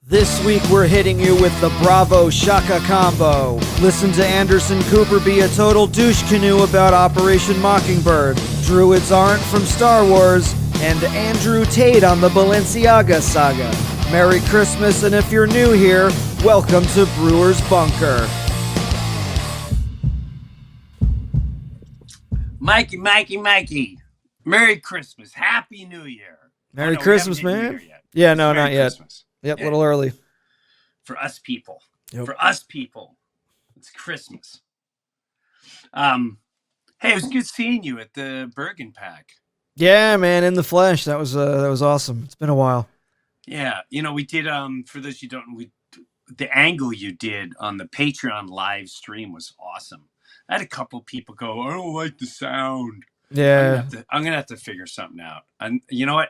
This week we're hitting you with the Bravo Shaka combo. Listen to Anderson Cooper be a total douche canoe about Operation Mockingbird. Druids aren't from Star Wars. And Andrew Tate on the Balenciaga saga. Merry Christmas, and if you're new here, welcome to Brewer's Bunker. Mikey. Merry Christmas. Happy New Year. Merry Christmas, man. Yeah, no, not yet. Christmas. Yep, a little early. For us people. Yep. For us people. It's Christmas. Hey, it was good seeing you at the Bergen Pack. Yeah, man, in the flesh. That was awesome. It's been a while. Yeah, we did for those you don't know, the angle you did on the Patreon live stream was awesome. I had a couple people go, I don't like the sound. Yeah. I'm gonna have to figure something out. And you know what?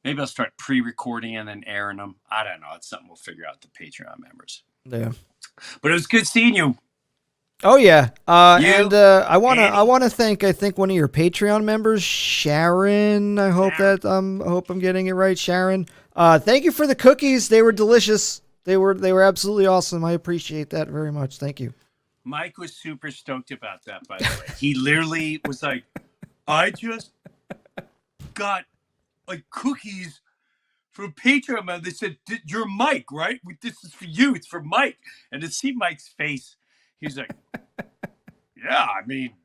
Maybe I'll start pre-recording and then airing them. I don't know. It's something we'll figure out with the Patreon members. Yeah. But it was good seeing you. Oh yeah. I wanna thank one of your Patreon members, Sharon. I hope I'm getting it right, Sharon. Thank you for the cookies. They were delicious. They were absolutely awesome. I appreciate that very much. Thank you. Mike was super stoked about that, by the way. He literally was like, I just got like cookies from Patreon, man. They said, you're Mike, right? This is for you. It's for Mike. And to see Mike's face, he's like, I mean,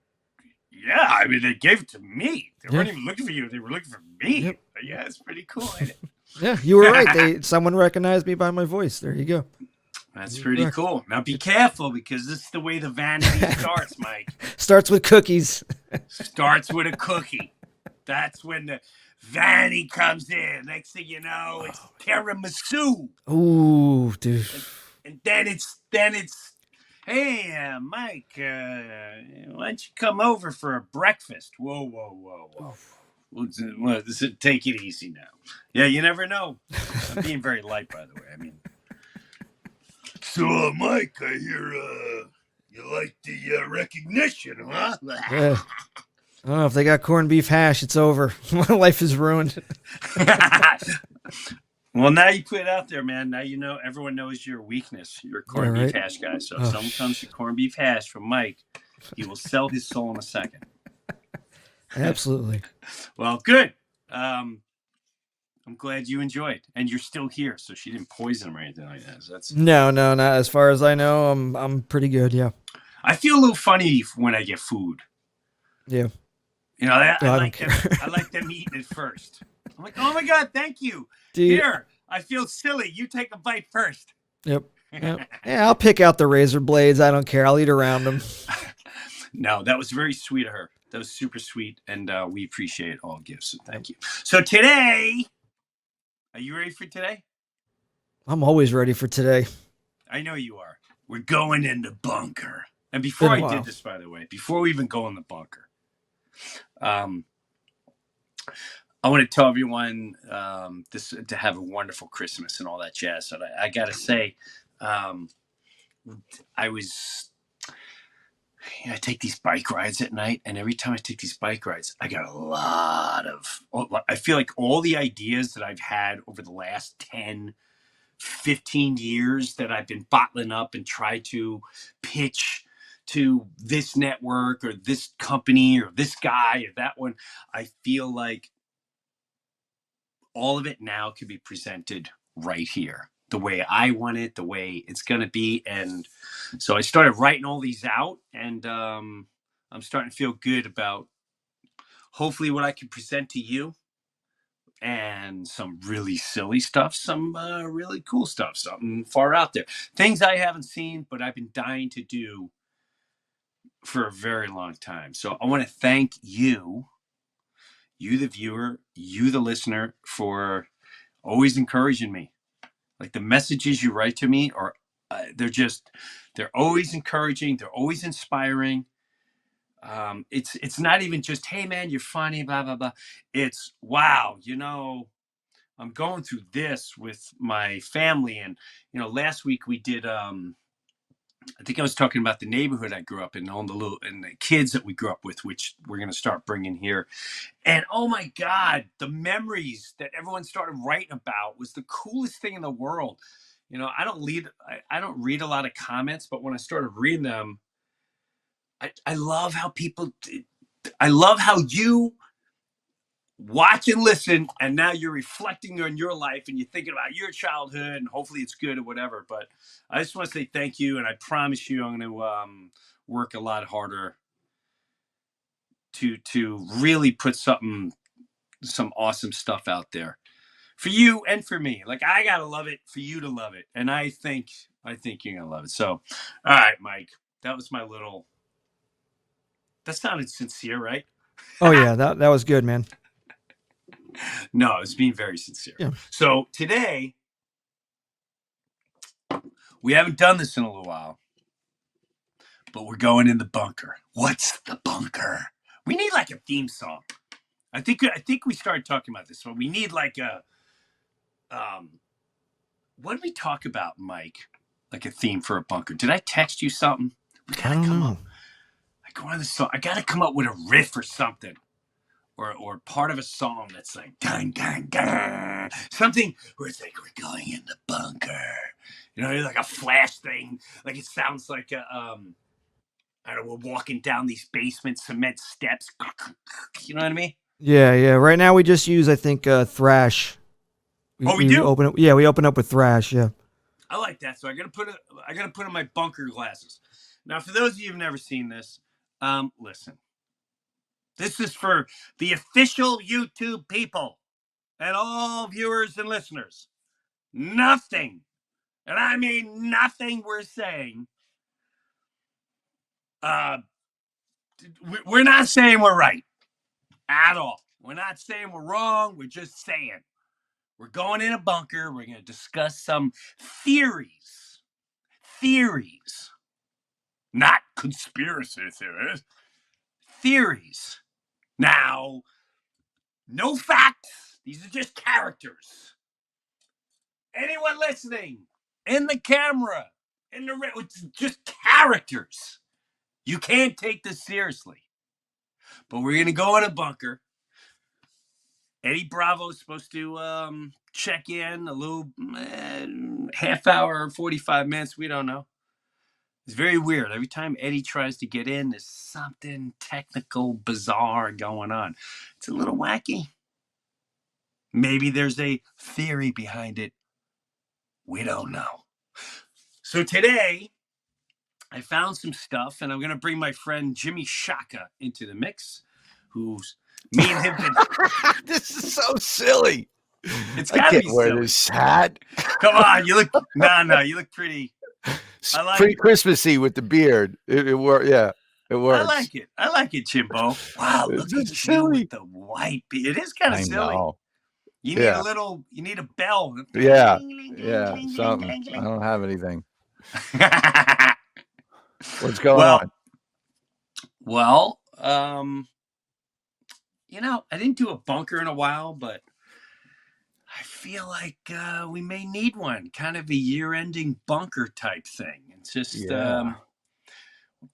they gave it to me. They weren't even looking for you. They were looking for me. Yep. Yeah, it's pretty cool, ain't it? Yeah, you were right. Someone recognized me by my voice. There you go. That's pretty cool. Now be careful, because this is the way the vanity starts, Mike. Starts with cookies. Starts with a cookie. That's when the vanity comes in. Next thing you know, it's tiramisu. Ooh, dude. And then it's hey, Mike, why don't you come over for a breakfast? Whoa. Well, take it easy now. Yeah, you never know. I'm being very light, by the way. I mean, so, Mike, I hear you like the recognition, huh? Yeah. I don't know if they got corned beef hash. It's over. My life is ruined. Well, now you put it out there, man. Now you know, everyone knows your weakness. You're a corned beef hash guy. So if someone comes to corned beef hash from Mike, he will sell his soul in a second. Absolutely. Well, good. I'm glad you enjoyed, and you're still here. So she didn't poison him or anything like that. So No, not as far as I know. I'm pretty good. Yeah. I feel a little funny when I get food. Yeah. I like them eating it first. I'm like, oh my God, thank you. Here, I feel silly. You take a bite first. Yep. Yeah, I'll pick out the razor blades. I don't care. I'll eat around them. No, that was very sweet of her. That was super sweet, and we appreciate all gifts. So thank you. So today, are you ready for today? I'm always ready for today. I know you are. We're going in the bunker. And before I did this, by the way, before we even go in the bunker, I want to tell everyone this to have a wonderful Christmas and all that jazz. So I got to say, I take these bike rides at night, and every time I take these bike rides, I got I feel like all the ideas that I've had over the last 10, 15 years that I've been bottling up and try to pitch to this network or this company or this guy or that one, I feel like all of it now can be presented right here, the way I want it, the way it's going to be. And so I started writing all these out, and I'm starting to feel good about hopefully what I can present to you, and some really silly stuff, some really cool stuff, something far out there, things I haven't seen, but I've been dying to do for a very long time. So I want to thank you, the viewer, you, the listener, for always encouraging me. Like the messages you write to me are, they're always encouraging. They're always inspiring. It's not even just, hey man, you're funny, blah, blah, blah. It's, wow, I'm going through this with my family. And, last week we did, I think I was talking about the neighborhood I grew up in, all and the kids that we grew up with, which we're going to start bringing here. And oh my God, the memories that everyone started writing about was the coolest thing in the world. I don't read a lot of comments, but when I started reading them, I love how I love how you watch and listen, and now you're reflecting on your life and you're thinking about your childhood, and hopefully it's good or whatever. But I just want to say thank you, and I promise you I'm going to work a lot harder to really put some awesome stuff out there for you and for me. Like, I gotta love it for you to love it, and I think you're gonna love it. So, all right, Mike, that was my little. That sounded sincere, right? Oh yeah, that was good, man. No, it's being very sincere. Yeah. So today we haven't done this in a little while, but we're going in the bunker. What's the bunker? We need like a theme song. I think we started talking about this, but we need like a what did we talk about, Mike? Like a theme for a bunker. Did I text you something? We gotta come up. Like one of the song. I gotta come up with a riff or something. Or part of a song that's like dun dun dun. Something where it's like we're going in the bunker. Like a flash thing. Like it sounds like I don't know, we're walking down these basement cement steps. You know what I mean? Yeah. Right now we just use, I think, thrash. We do? Open up. Yeah, we open up with thrash. Yeah. I like that. So I gotta put on my bunker glasses. Now, for those of you who've never seen this, listen. This is for the official YouTube people and all viewers and listeners. Nothing, and I mean nothing we're saying. We're not saying we're right at all. We're not saying we're wrong. We're just saying we're going in a bunker. We're going to discuss some theories. Theories. Not conspiracy theories. Theories. Now, no facts. These are just characters. Anyone listening, in the camera, it's just characters. You can't take this seriously. But we're going to go in a bunker. Eddie Bravo is supposed to check in a little half hour, 45 minutes. We don't know. It's very weird. Every time Eddie tries to get in, there's something technical, bizarre going on. It's a little wacky. Maybe there's a theory behind it. We don't know. So today, I found some stuff, and I'm going to bring my friend Jimmy Shaka into the mix, who's me and him. This is so silly. It's got to be wear silly. This hat. Come on, you look you look pretty. I like pretty Christmassy with the beard. It works. Yeah, it works. I like it, Jimbo. Wow, look at you with the white beard. It is kind of silly. Know. You need you need a bell. Yeah, something. I don't have anything. What's going on? Well, I didn't do a bunker in a while, but I feel like we may need one, kind of a year-ending bunker type thing. It's just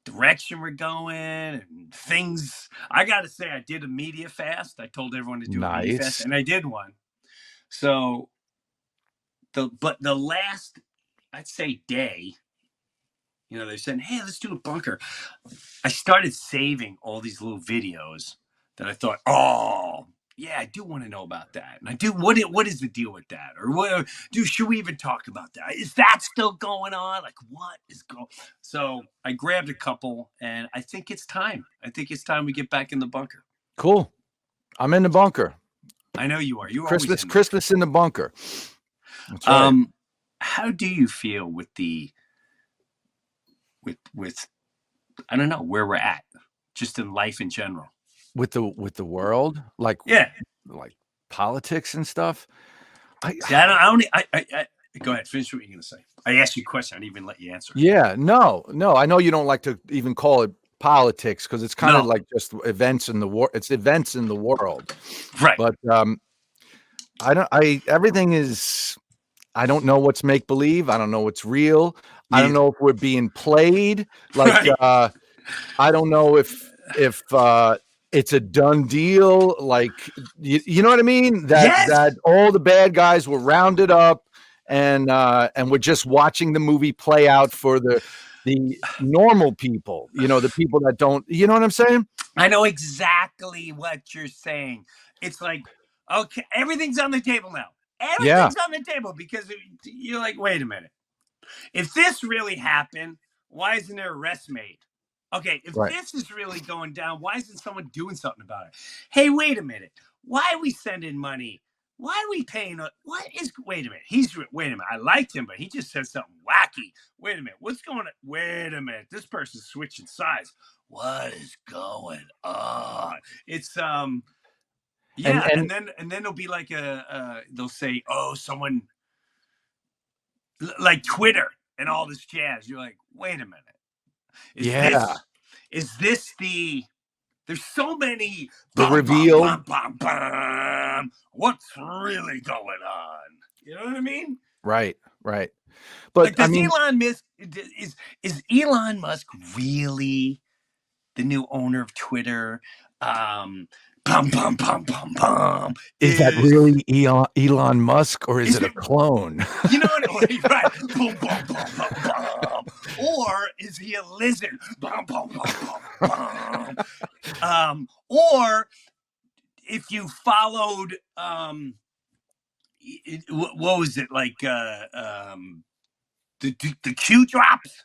direction we're going and things. I got to say, I did a media fast. I told everyone to do a media fast, and I did one. So, the last, I'd say, day, they're saying, hey, let's do a bunker. I started saving all these little videos that I thought, oh, yeah, I do want to know about that. And I do, what is the deal with that? Or should we even talk about that? Is that still going on? Like, what is going on? So I grabbed a couple, and I think it's time. I think it's time we get back in the bunker. Cool. I'm in the bunker. I know you are. You're Christmas in the bunker. That's right. How do you feel with with I don't know where we're at, just in life in general, with the world, like politics and stuff? I don't. Go ahead. Finish what you're gonna say. I asked you a question. I didn't even let you answer. Yeah. No. I know you don't like to even call it politics because it's kind of like just events in the world. It's events in the world, right? But everything is. I don't know what's make believe. I don't know what's real. I don't know if we're being played. Like, Right. I don't know if it's a done deal. Like, you know what I mean? That Yes. all the bad guys were rounded up, and we're just watching the movie play out for the normal people. You know, the people that don't. You know what I'm saying? I know exactly what you're saying. It's like, okay, everything's on the table now. Yeah. Everything's on the table because you're like, wait a minute. If this really happened, why isn't there arrest made? Okay, if Right. this is really going down, why isn't someone doing something about it? Hey, wait a minute. Why are we sending money? Why are we paying? Wait a minute. Wait a minute. I liked him, but he just said something wacky. Wait a minute. What's going on? Wait a minute. This person's switching sides. What is going on? It's And yeah, and then there'll be like they'll say, oh, someone like Twitter and all this jazz. You're like, wait a minute. yeah, Is this the there's so many the bum bum reveal. bum bum bum. What's really going on? You know what I mean? Right. Right. But Like, I does mean, Elon Musk is Elon Musk really the new owner of Twitter? Bum bum bum bum bum. is that really Elon Musk, or is Is it a it? clone? You know what? Right. Boom, boom, boom, boom, boom. Or is he a lizard? Boom, boom, boom, boom, boom. Or if you followed, what was it like? The Q drops.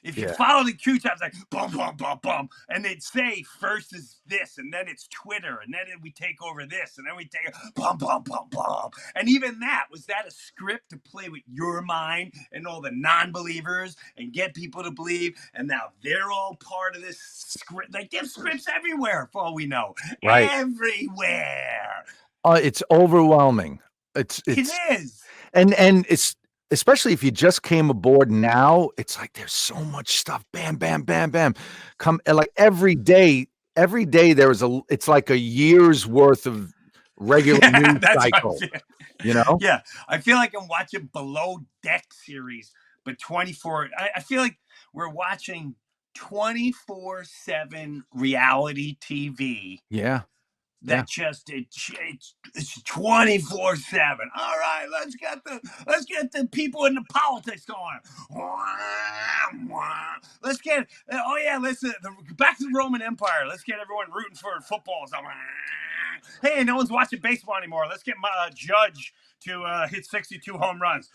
If you Yeah. follow the Q drops, like bum bum bum bum, and they'd say first is this, and then it's Twitter, and then we take over this, and then we take bum bum bum bum, and even that was that a script to play with your mind and all the non-believers and get people to believe, and now they're all part of this script. Like there's scripts everywhere, for all we know, Right. everywhere. It's overwhelming. It It's is. and it's especially if you just came aboard now. It's like there's so much stuff. Bam, bam, bam, bam. Come like every day. Every day there is it's like a year's worth of regular news That's what I cycle. feel. You know? Yeah, I feel like I'm watching Below Deck series, but 24. I feel like we're watching 24/7 reality TV. Yeah. Yeah. That just it's 24/7. All right, let's get the people in the politics going. Let's get let's back to the Roman Empire. Let's get everyone rooting for football. Hey, no one's watching baseball anymore. Let's get my Judge to hit 62 home runs.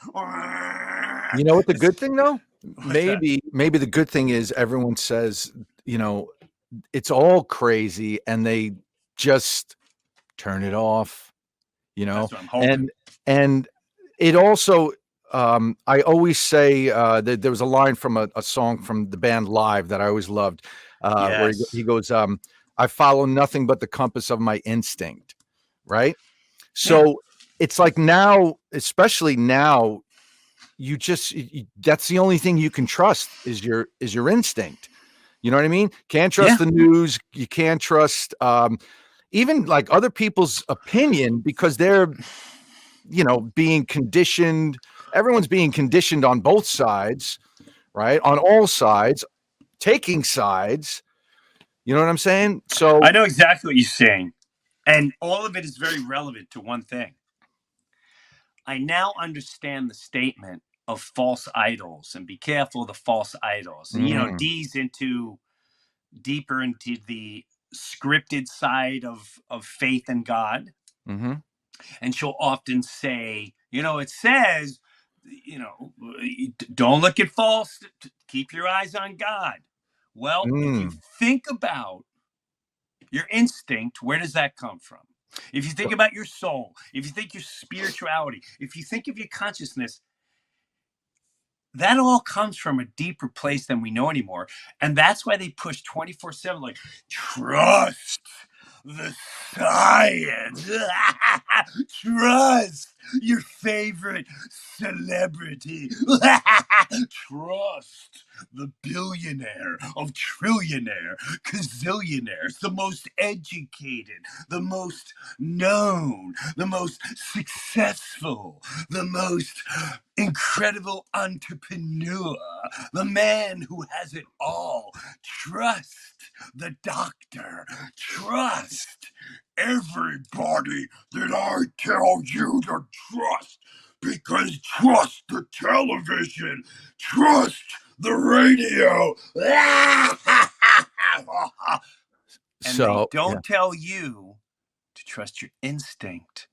You know what the good thing though? What's that? Maybe the good thing is everyone says, you know, it's all crazy and they just turn it off, you know. That's what I'm hoping. And it also I always say that there was a line from a song from the band Live that I always loved, where Yes. he goes, I follow nothing but the compass of my instinct, right? So it's like now, especially now, that's the only thing you can trust is your instinct. You know what I mean? Can't trust the news. You can't trust even like other people's opinion because they're, you know, being conditioned. Everyone's being conditioned on both sides, right? On all sides, taking sides. You know what I'm saying? So I know exactly what you're saying. And all of it is very relevant to one thing. I now understand the statement of false idols and be careful of the false idols. And, Dee's deeper into the scripted side of faith in God. Mm-hmm. And she'll often say, it says, don't look at false, keep your eyes on God. Well, if you think about your instinct, where does that come from? If you think about your soul, if you think your spirituality, if you think of your consciousness, that all comes from a deeper place than we know anymore. And that's why they push 24/7, like, trust the science. Trust your favorite celebrity. Trust the billionaire of trillionaire, gazillionaires, the most educated, the most known, the most successful, the most incredible entrepreneur, the man who has it all. Trust the doctor. Trust everybody that I tell you to trust. Because trust the television. Trust the radio. And they don't tell you to trust your instinct,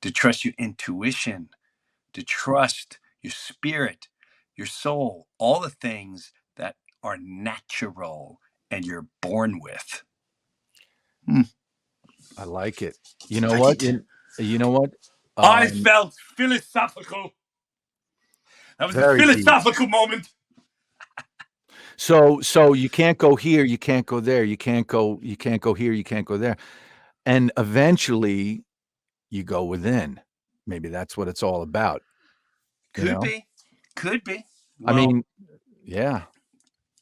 to trust your intuition, to trust your spirit, your soul, all the things that are natural and you're born with. I like it. You know what? You know what? I felt philosophical. That was a philosophical moment. So you can't go here, you can't go there, you can't go here, you can't go there. And eventually you go within. Maybe that's what it's all about. Could be. I Well, mean, yeah.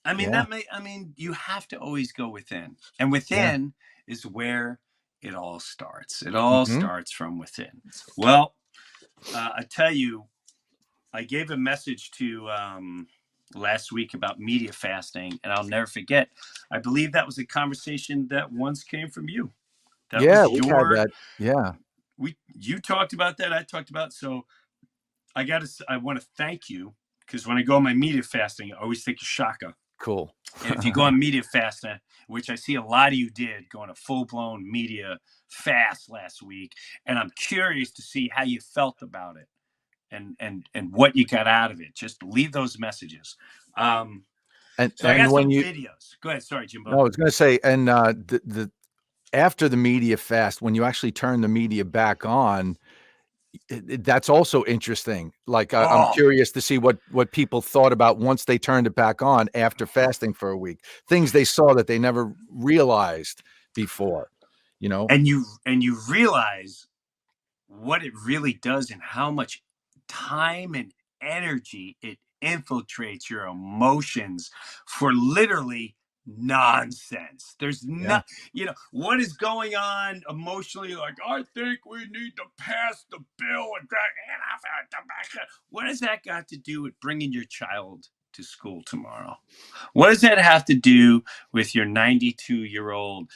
I mean, you have to always go within. And within is where it all starts. It all starts from within. Well, I tell you, I gave a message to last week about media fasting, and I'll never forget. I believe that was a conversation that once came from you. That was we had that. Yeah. You talked about that. I talked about. So I want to thank you, because when I go on my media fasting, I always think of Shaka. Cool. And if you go on media fasting, which I see a lot of you did, going a full-blown media fast last week, and I'm curious to see how you felt about it and what you got out of it. Just leave those messages. So I got some videos. Go ahead. Sorry, Jimbo. No, I was going to say, and the after the media fast, when you actually turn the media back on, that's also interesting. Like I'm curious to see what people thought about once they turned it back on after fasting for a week. Things they saw that they never realized before, you know. And you realize what it really does and how much time and energy it infiltrates your emotions for literally nonsense. There's not, what is going on emotionally? Like, I think we need to pass the bill and what does that got to do with bringing your child to school tomorrow? What does that have to do with your 92-year-old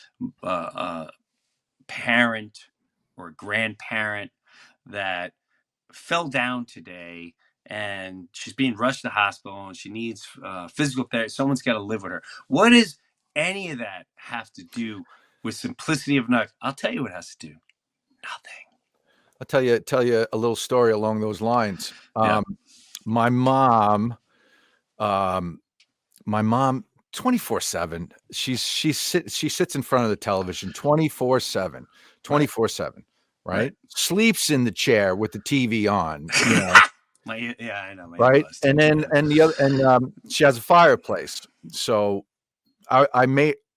parent or grandparent that fell down today and she's being rushed to the hospital and she needs physical therapy? Someone's got to live with her. What does any of that have to do with simplicity of life? I'll tell you what it has to do. Nothing. I'll tell you a little story along those lines. My mom 24/7. She sits in front of the television 24/7, 24/7, right? Sleeps in the chair with the TV on, you know. I know. Right. And then she has a fireplace. So I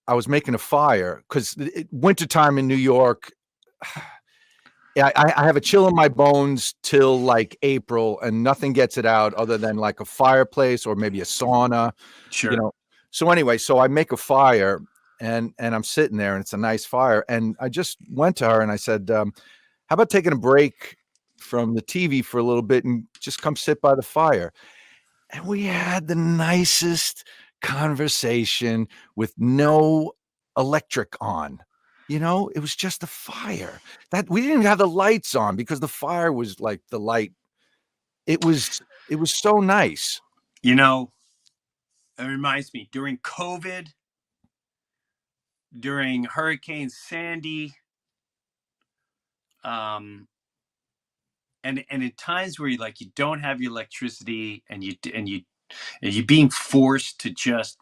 was making a fire because wintertime in New York. I have a chill in my bones till like April, and nothing gets it out other than like a fireplace or maybe a sauna. Sure. You know. So anyway, so I make a fire, and I'm sitting there, and it's a nice fire, and I just went to her and I said, "How about taking a break from the TV for a little bit and just come sit by the fire?" And we had the nicest conversation with no electric on. You know, it was just a fire that we didn't even have the lights on because the fire was like the light. It was so nice. You know, it reminds me during COVID, during Hurricane Sandy, and in times where you don't have your electricity and you're being forced to just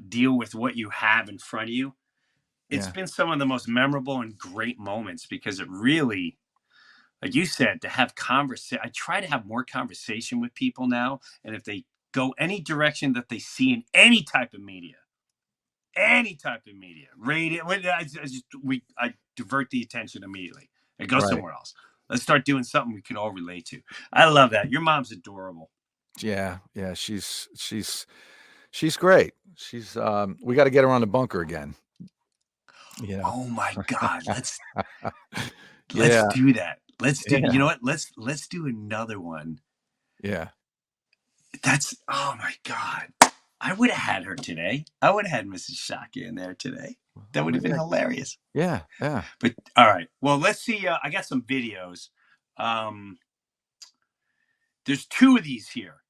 deal with what you have in front of you. It's been some of the most memorable and great moments because it really, like you said, to have conversation. I try to have more conversation with people now. And if they go any direction that they see in any type of media, Any type of media, radio. I divert the attention immediately. I go somewhere else. Let's start doing something we can all relate to. I love that. Your mom's adorable. Yeah, she's great. She's we got to get her on the bunker again. You know. Oh my God, let's do that. Let's do. You know what? Let's do another one. Yeah. Oh my God. I would have had her today. I would have had Mrs. Shaka in there today. That would have been hilarious. Yeah. But all right. Well, let's see. I got some videos. There's 2 of these here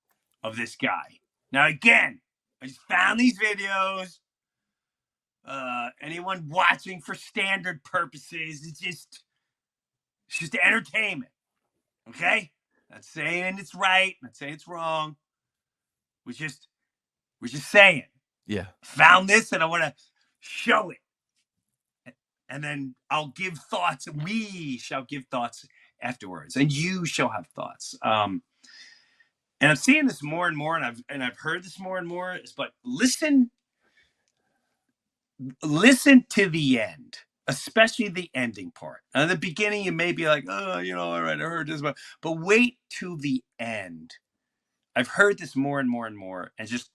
of this guy. Now, again, I just found these videos. Anyone watching for standard purposes, it's just entertainment. Okay? Not saying it's right. Not saying it's wrong. We're just saying. Yeah. Found this and I want to show it. And then I'll give thoughts. We shall give thoughts afterwards. And you shall have thoughts. And I'm seeing this more and more, and I've heard this more and more, but listen to the end, especially the ending part. Now, in the beginning, you may be like, oh, all right, I heard this, but wait till the end. I've heard this more and more and more, and just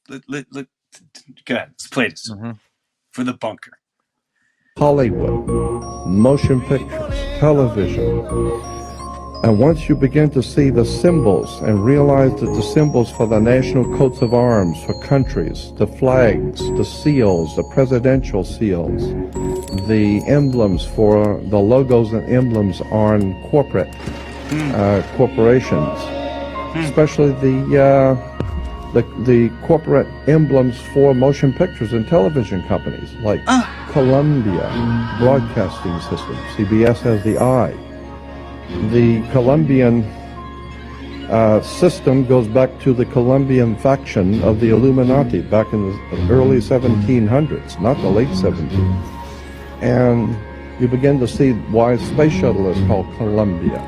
go ahead, let's play this for the bunker. Hollywood, motion pictures, television. And once you begin to see the symbols and realize that the symbols for the national coats of arms for countries, the flags, the seals, the presidential seals, the emblems for the logos and emblems on corporations, especially the corporate emblems for motion pictures and television companies like Columbia Broadcasting System. CBS has the I. The Colombian system goes back to the Colombian faction of the Illuminati back in the early 1700s, not the late 1700s. And you begin to see why Space Shuttle is called Columbia.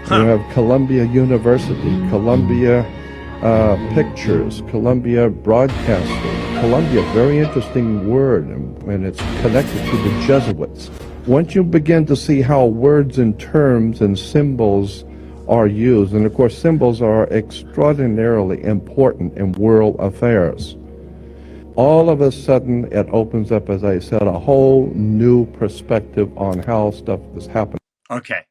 You have Columbia University, Columbia Pictures, Columbia Broadcasting. Columbia, very interesting word, and it's connected to the Jesuits. Once you begin to see how words and terms and symbols are used, and of course symbols are extraordinarily important in world affairs, all of a sudden it opens up, as I said, a whole new perspective on how stuff is happening. Okay.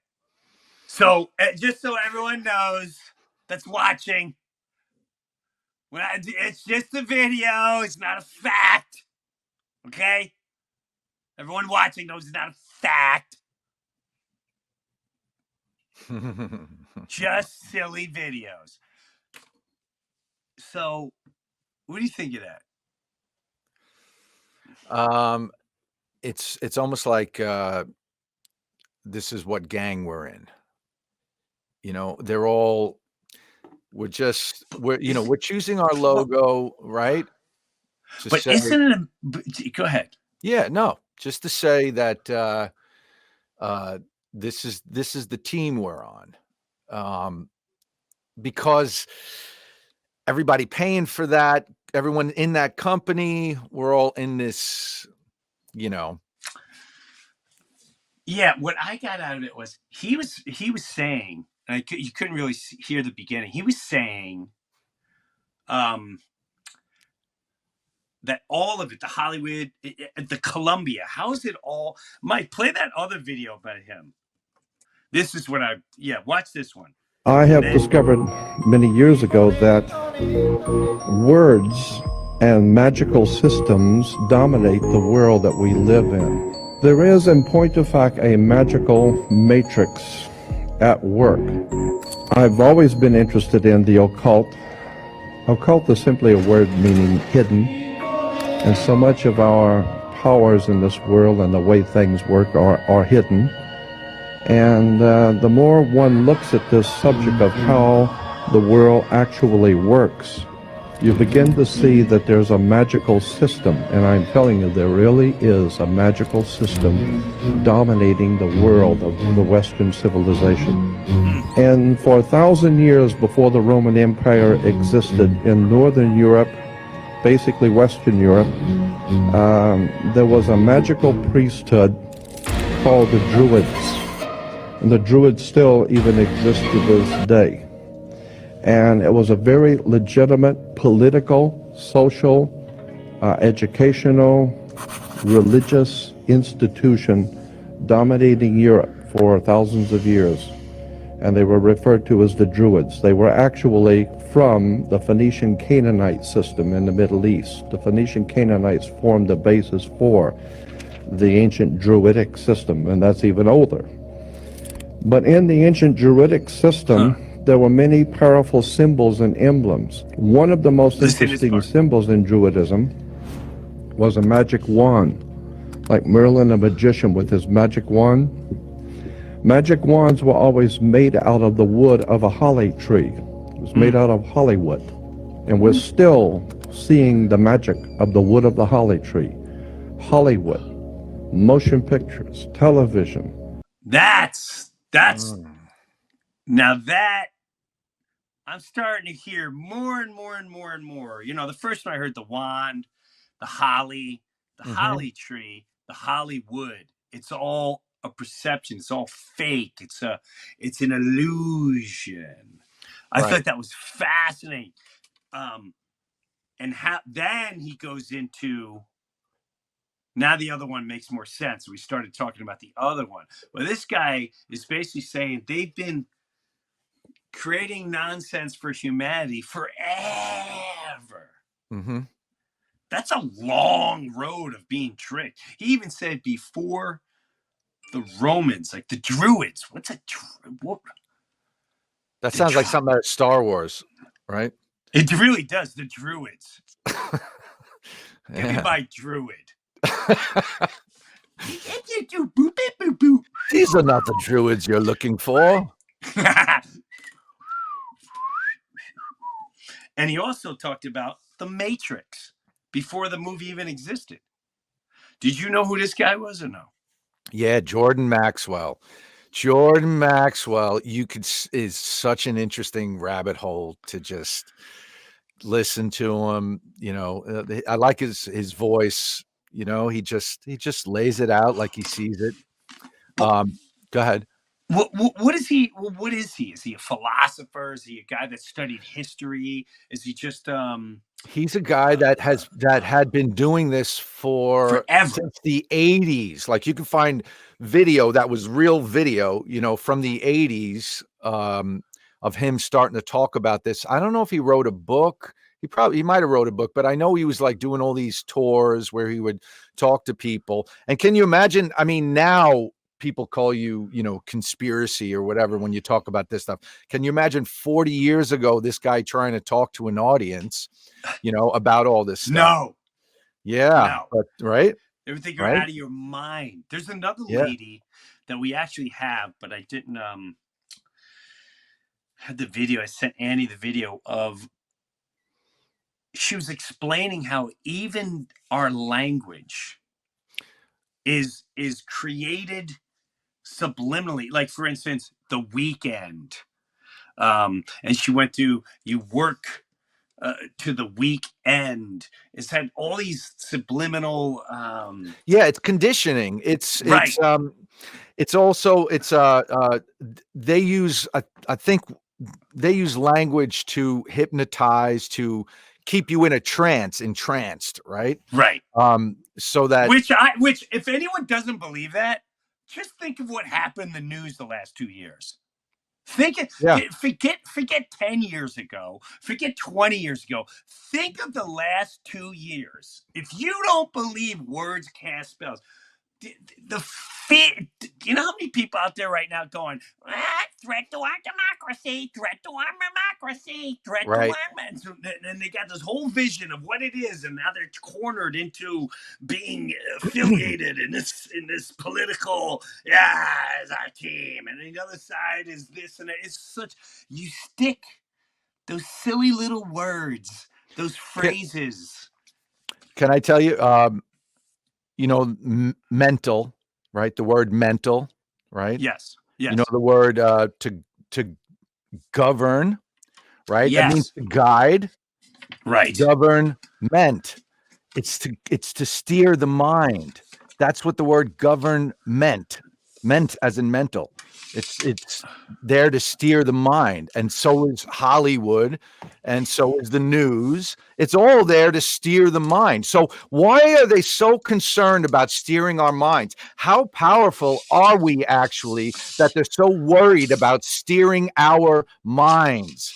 So, just so everyone knows that's watching, it's just a video, it's not a fact. Okay? Everyone watching knows it's not a fact. Just silly videos. So, what do you think of that? It's almost like this is what gang we're in. We're choosing our logo, right? But isn't it go ahead. Yeah, no, just to say that this is the team we're on. Because everybody paying for that, everyone in that company, we're all in this, Yeah, what I got out of it was he was saying, and you couldn't really hear the beginning. He was saying that all of it, the Hollywood, the Columbia, how is it all? Mike, play that other video about him. This is what watch this one. I have discovered many years ago that words and magical systems dominate the world that we live in. There is, in point of fact, a magical matrix at work. I've always been interested in the occult. Occult is simply a word meaning hidden, and so much of our powers in this world and the way things work are hidden. And the more one looks at this subject of how the world actually works, you begin to see that there's a magical system, and I'm telling you, there really is a magical system dominating the world of the Western civilization. And for 1,000 years before the Roman Empire existed in Northern Europe basically Western Europe, there was a magical priesthood called the Druids. And the Druids still even exist to this day. And it was a very legitimate political, social, educational, religious institution dominating Europe for thousands of years. And they were referred to as the Druids. They were actually from the Phoenician Canaanite system in the Middle East. The Phoenician Canaanites formed the basis for the ancient Druidic system, and that's even older. But in the ancient Druidic system, there were many powerful symbols and emblems. One of the most interesting symbols in Druidism was a magic wand, like Merlin the magician with his magic wand. Magic wands were always made out of the wood of a holly tree. It was made out of hollywood. And we're still seeing the magic of the wood of the holly tree. Hollywood, motion pictures, television. That's now that I'm starting to hear more and more and more and more. You know, the first one I heard the wand, the holly tree, the Hollywood. It's all a perception. It's all fake. It's an illusion. I thought that was fascinating. And then he goes into, now the other one makes more sense. We started talking about the other one. Well, this guy is basically saying they've been creating nonsense for humanity forever. Mm-hmm. That's a long road of being tricked. He even said before the Romans, like the Druids. What's a what? That sounds like something out of Star Wars, right? It really does. The Druids. Give me my Druid. These are not the Druids you're looking for. And he also talked about the Matrix before the movie even existed. Did you know who this guy was or no? Yeah, Jordan Maxwell. Jordan Maxwell, is such an interesting rabbit hole to just listen to him. You know, I like his voice. You know, he just lays it out like he sees it. Go ahead. What is he? What is he? Is he a philosopher? Is he a guy that studied history? Is he just He's a guy that had been doing this forever, since the 80s. Like, you can find video that was real video, you know, from the 80s, of him starting to talk about this. I don't know if he wrote a book. He might have wrote a book, but I know he was like doing all these tours where he would talk to people. And can you imagine? I mean, now people call you, you know, conspiracy or whatever when you talk about this stuff. Can you imagine 40 years ago, this guy trying to talk to an audience, you know, about all this stuff? No. Yeah. No. But, right? You ever think you're out of your mind? There's another lady that we actually have, but I didn't had the video. I sent Annie the video of, she was explaining how even our language is created subliminally. Like, for instance, the weekend. And she went to, you work to the weekend. It's had all these subliminal it's conditioning. It's also they use I think they use language to hypnotize, to keep you in a entranced, right? Right. So that which if anyone doesn't believe that, just think of what happened in the news the last 2 years. Forget 10 years ago, forget 20 years ago. Think of the last 2 years. If you don't believe words cast spells, the fear, you know how many people out there right now going, threat to our democracy, threat to our democracy, threat to our, and they got this whole vision of what it is, and now they're cornered into being affiliated in this political, is our team, and the other side is this, and it's such, you stick those silly little words, those phrases. Can I tell you, you know, mental, right? The word mental, right? Yes. You know, the word to govern, right? Yes. That means to guide, Right. Government. It's to steer the mind. That's what the word govern meant as in mental. It's there to steer the mind, and so is Hollywood, and so is the news. It's all there to steer the mind. So why are they so concerned about steering our minds? How powerful are we actually that they're so worried about steering our minds?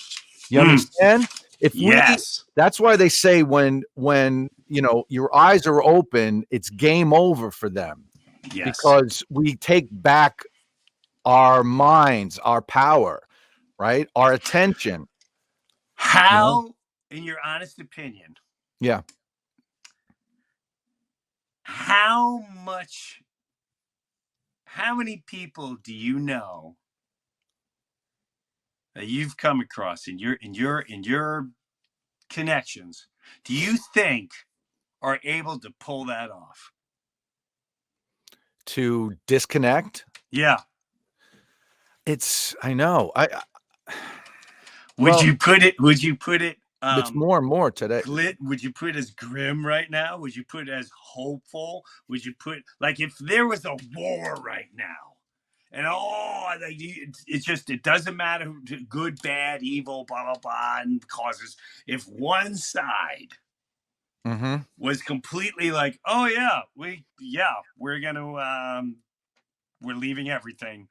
You understand? If we Yes. That's why they say when your eyes are open, it's game over for them, Yes. because we take back our minds, our power, right? Our attention. How, in your honest opinion, Yeah. how many people do you know that you've come across in your connections do you think are able to pull that off? To disconnect. Yeah. I know. Would you put it it's more and more today. Would you put it as grim right now? Would you put it as hopeful? Would you put, like, if there was a war right now, and it doesn't matter good, bad, evil, blah blah blah, and causes. If one side was completely like, oh yeah, we're gonna we're leaving everything.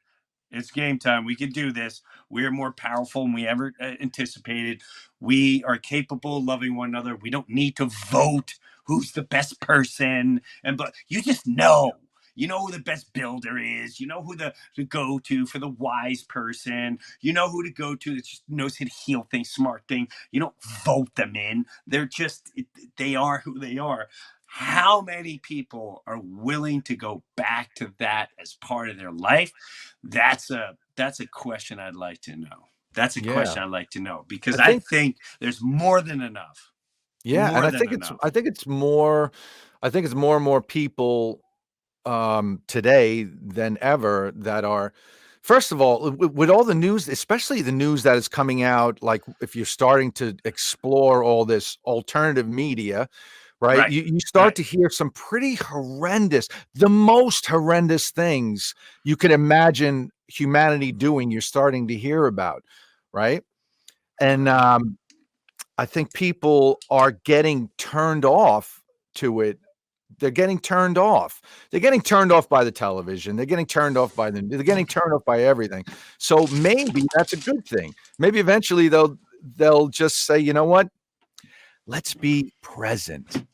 It's game time. We can do this. We're more powerful than we ever anticipated. We are capable of loving one another. We don't need to vote who's the best person. But you just know. You know who the best builder is. You know who to go to for the wise person. You know who to go to that just knows how to heal things, smart thing. You don't vote them in. They are who they are. How many people are willing to go back to that as part of their life? That's a question I'd like to know. That's a question I'd like to know, because I think there's more than enough. Yeah, and I think it's more and more people today than ever that are, first of all, with all the news, especially the news that is coming out, like if you're starting to explore all this alternative media, right? You start to hear some pretty horrendous, the most horrendous things you could imagine humanity doing, you're starting to hear about, right? And I think people are getting turned off to it. They're getting turned off. They're getting turned off by the television. They're getting turned off by they're getting turned off by everything. So maybe that's a good thing. Maybe eventually they'll just say, you know what? Let's be present.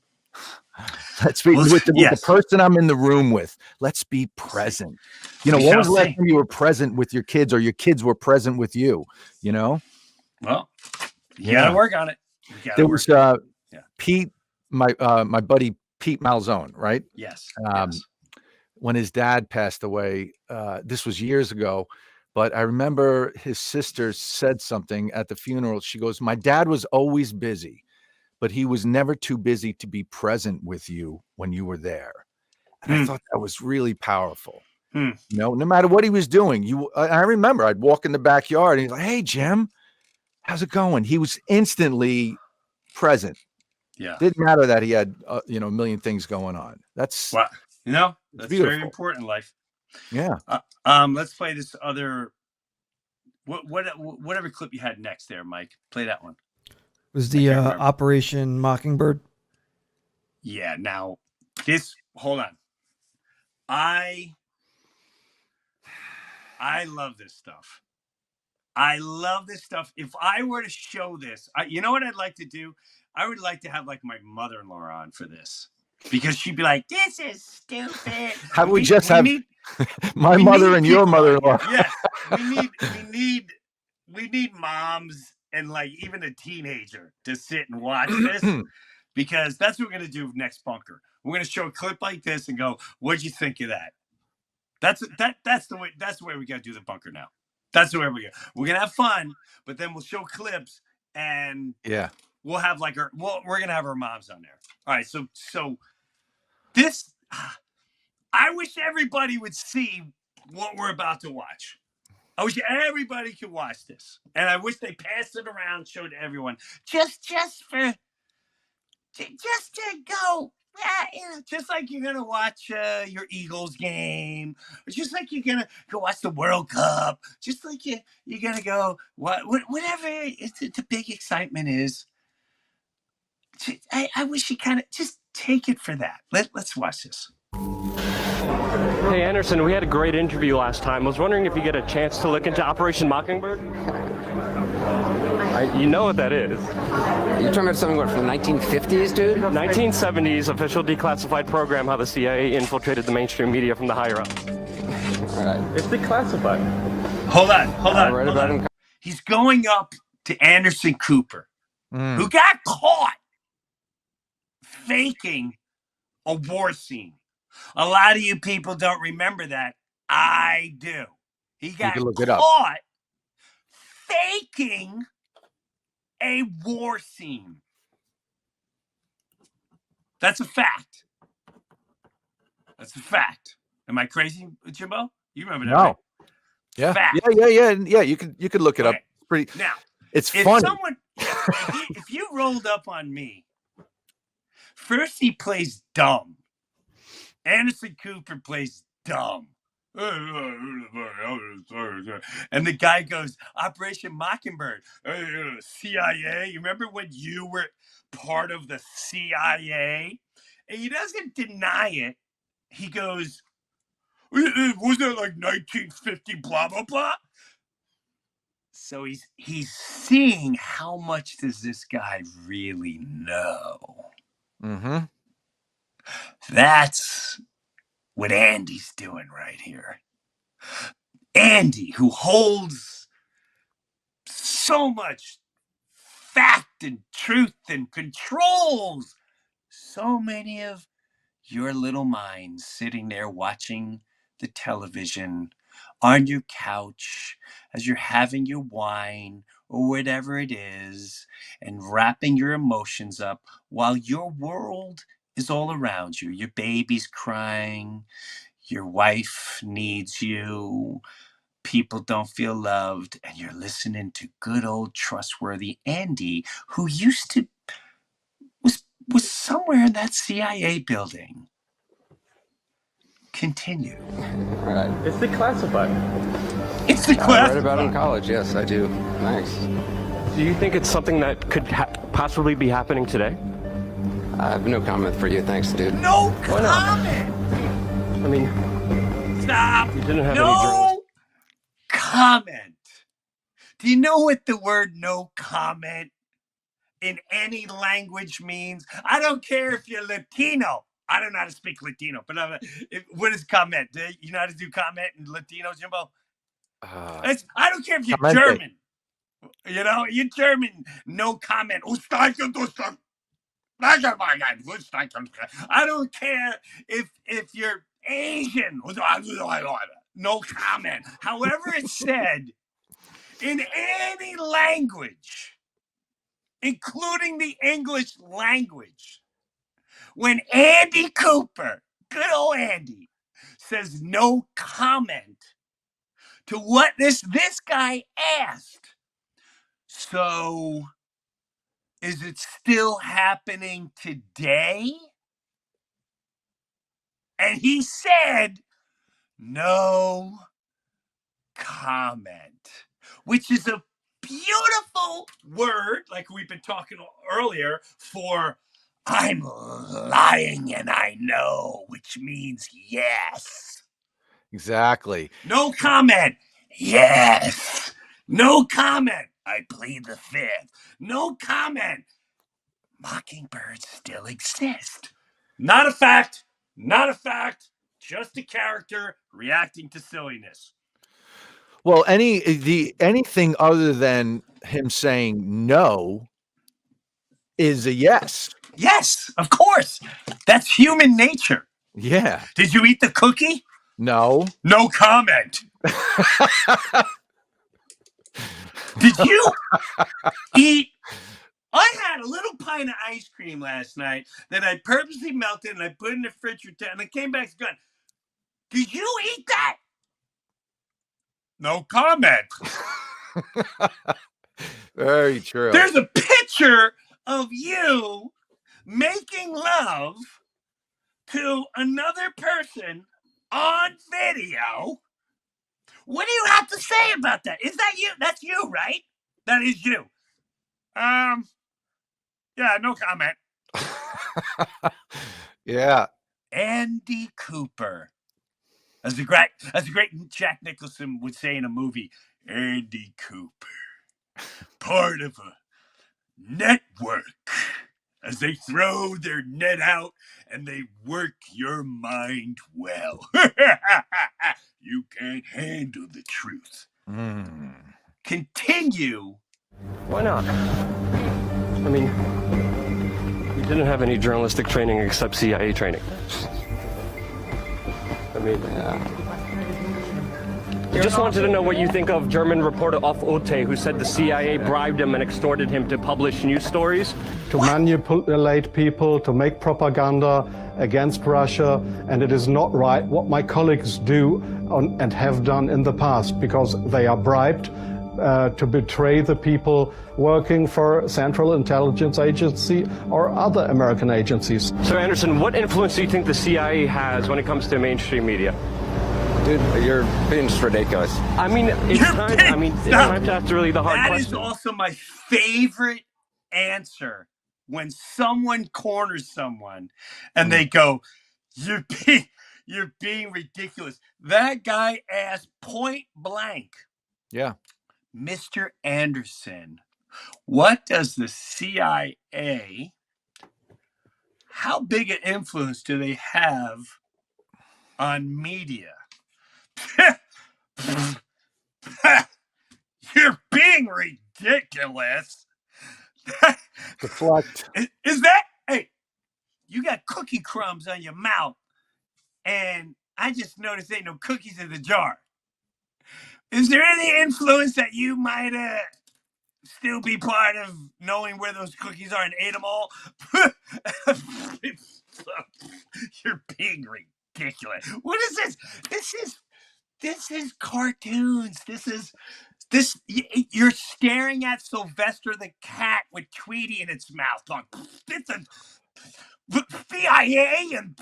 Let's be with the person I'm in the room with. Let's be present. When was the last time you were present with your kids, or your kids were present with you? Well, you gotta work on it. There was Pete, my buddy Pete Malzone, right? Yes. When his dad passed away, this was years ago, but I remember his sister said something at the funeral. She goes, "My dad was always busy, but he was never too busy to be present with you when you were there." And I thought that was really powerful. No matter what he was doing, I remember I'd walk in the backyard and he's like, "Hey, Jim, how's it going?" He was instantly present. Yeah. Didn't matter that he had, a million things going on. That's that's beautiful. very important in life. Yeah. Let's play this other, whatever clip you had next there, Mike. Play that one. Was the Operation Mockingbird? Yeah. Now hold on. I love this stuff. If I were to show this, you know what I'd like to do? I would like to have like my mother-in-law on for this, because she'd be like, "This is stupid." How we just have my mother and your mother-in-law? Yes, we need moms and like even a teenager to sit and watch this, because that's what we're gonna do next bunker. We're gonna show a clip like this and go, "What'd you think of that?" That's the way we gotta do the bunker now. That's the way we're gonna have fun, but then we'll show clips and we'll have like we're gonna have our moms on there. All right, so this, I wish everybody would see what we're about to watch. I wish everybody could watch this, and I wish they passed it around, showed to everyone, just for just to go, just like you're gonna watch your Eagles game, or just like you're gonna go watch the World Cup, just like you're gonna go whatever the big excitement is. I wish you kind of just take it for that. Let's watch this. Hey Anderson, we had a great interview last time. I was wondering if you get a chance to look into Operation Mockingbird? You know what that is. You're talking about something, from the 1950s, dude? 1970s official declassified program, how the CIA infiltrated the mainstream media from the higher ups. All right. It's declassified. Hold on. He's going up to Anderson Cooper, who got caught faking a war scene. A lot of you people don't remember that. I do. He got caught faking a war scene. That's a fact. Am I crazy, Jimbo? You remember that? No. Right? Yeah. Fact. Yeah. You could look it up. It's pretty. Now, it's funny. If you rolled up on me, first he plays dumb. Anderson Cooper plays dumb. And the guy goes, Operation Mockingbird, CIA. You remember when you were part of the CIA? And he doesn't deny it. He goes, was it like 1950, blah, blah, blah? So he's seeing how much does this guy really know. Mm-hmm. That's what Andy's doing right here. Andy, who holds so much fact and truth and controls so many of your little minds sitting there watching the television on your couch as you're having your wine or whatever it is and wrapping your emotions up while your world is all around you. Your baby's crying. Your wife needs you. People don't feel loved. And you're listening to good old trustworthy Andy, who used to was somewhere in that CIA building. Continue. Right. It's declassified. It's declassified. I read about it in college. Yes, I do. Thanks. Do you think it's something that could possibly be happening today? I have no comment for you. Thanks, dude. No comment. I mean, stop. You didn't have any no comment. Do you know what the word "no comment" in any language means? I don't care if you're Latino. I don't know how to speak Latino, but what is comment? Do you know how to do comment in Latino, Jimbo? I don't care if you're German. You know, you're German. No comment. I don't care if you're Asian. No comment. However it's said in any language, including the English language, when Andy Cooper, good old Andy, says no comment to what this guy asked. So, is it still happening today? And he said, no comment, which is a beautiful word, like we've been talking earlier, for I'm lying and I know, which means yes. Exactly. No comment. Yes. No comment. I plead the fifth. No comment. Mockingbirds still exist. Not a fact. Not a fact. Just a character reacting to silliness. Well, anything other than him saying no is a yes. Yes, of course. That's human nature. Yeah. Did you eat the cookie? No. No comment. Did you eat? I had a little pint of ice cream last night that I purposely melted and I put in the refrigerator and I came back and gone, did you eat that? No comment. Very true. There's a picture of you making love to another person on video. What do you have to say about that? Is that you? That's you, right? That is you. Yeah, no comment. Yeah. Andy Cooper. As a great Jack Nicholson would say in a movie, Andy Cooper, part of a network. As they throw their net out and they work your mind well. You can't handle the truth. Continue. Why not? I mean, you didn't have any journalistic training except CIA training. I mean, I just wanted to know what you think of German reporter Off Ote, who said the CIA bribed him and extorted him to publish news stories. To manipulate people, to make propaganda against Russia, and it is not right what my colleagues do and have done in the past, because they are bribed to betray the people working for Central Intelligence Agency or other American agencies. So Anderson, what influence do you think the CIA has when it comes to mainstream media? Dude, you're being just ridiculous. I mean, it's time to ask really the hard question. That is also my favorite answer when someone corners someone and they go, you're being ridiculous. That guy asked point blank. Yeah. Mr. Anderson, what does the CIA, how big an influence do they have on media? You're being ridiculous. Deflect. Is that, hey, you got cookie crumbs on your mouth, and I just noticed there ain't no cookies in the jar. Is there any influence that you might still be part of knowing where those cookies are and ate them all? You're being ridiculous. What is this? This is cartoons. You're staring at Sylvester the cat with Tweety in its mouth. Going, this is CIA and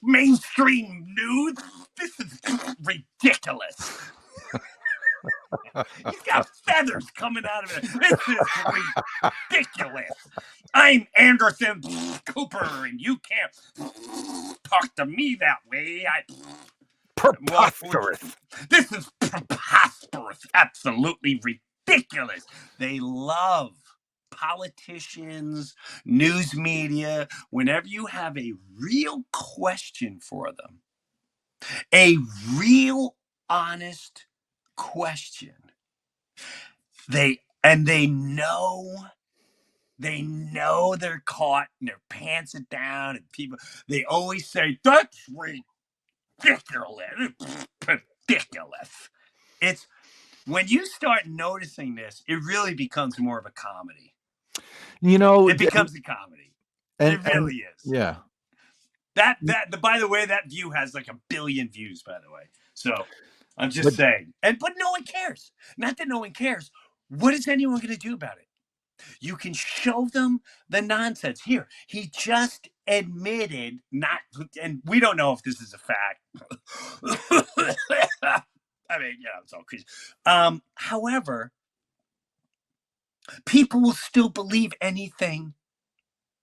mainstream news. This is ridiculous. He's got feathers coming out of it. This is ridiculous. I'm Anderson Cooper, and you can't talk to me that way. Preposterous. This is preposterous. Absolutely ridiculous. They love politicians, news media. Whenever you have a real question for them, a real honest question, they know they're caught and their pants are down, and people, they always say, that's ridiculous. It's when you start noticing this, it really becomes more of a comedy. You know, it becomes a comedy. It really is. Yeah. By the way, that view has like 1 billion views, by the way. So I'm just saying. But no one cares. Not that no one cares. What is anyone going to do about it? You can show them the nonsense. Here, he just admitted not, and we don't know if this is a fact. I mean, yeah, it's all crazy. However, people will still believe anything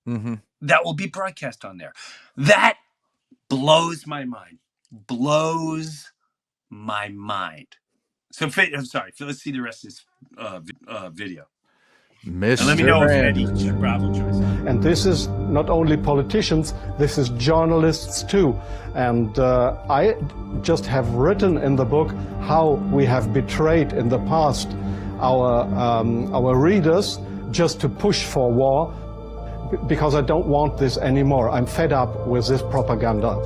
that will be broadcast on there. That blows my mind. Blows my mind. So, I'm sorry. Let's see the rest of this video. Mr. And let me know if any Bravo choice. And this is not only politicians, this is journalists too. And I just have written in the book how we have betrayed in the past our readers just to push for war, because I don't want this anymore. I'm fed up with this propaganda.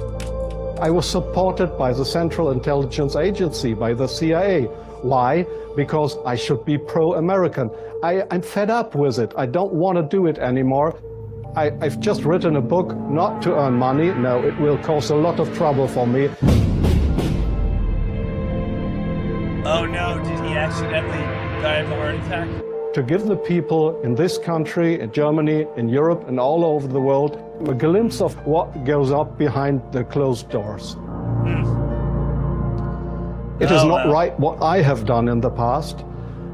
I was supported by the Central Intelligence Agency, by the CIA. Why? Because I should be pro-American. I'm fed up with it. I don't want to do it anymore. I've just written a book not to earn money. No, it will cause a lot of trouble for me. Oh no, did he accidentally die of a heart attack? to give the people in this country, in Germany, in Europe, and all over the world a glimpse of what goes up behind the closed doors. It is not right what I have done in the past,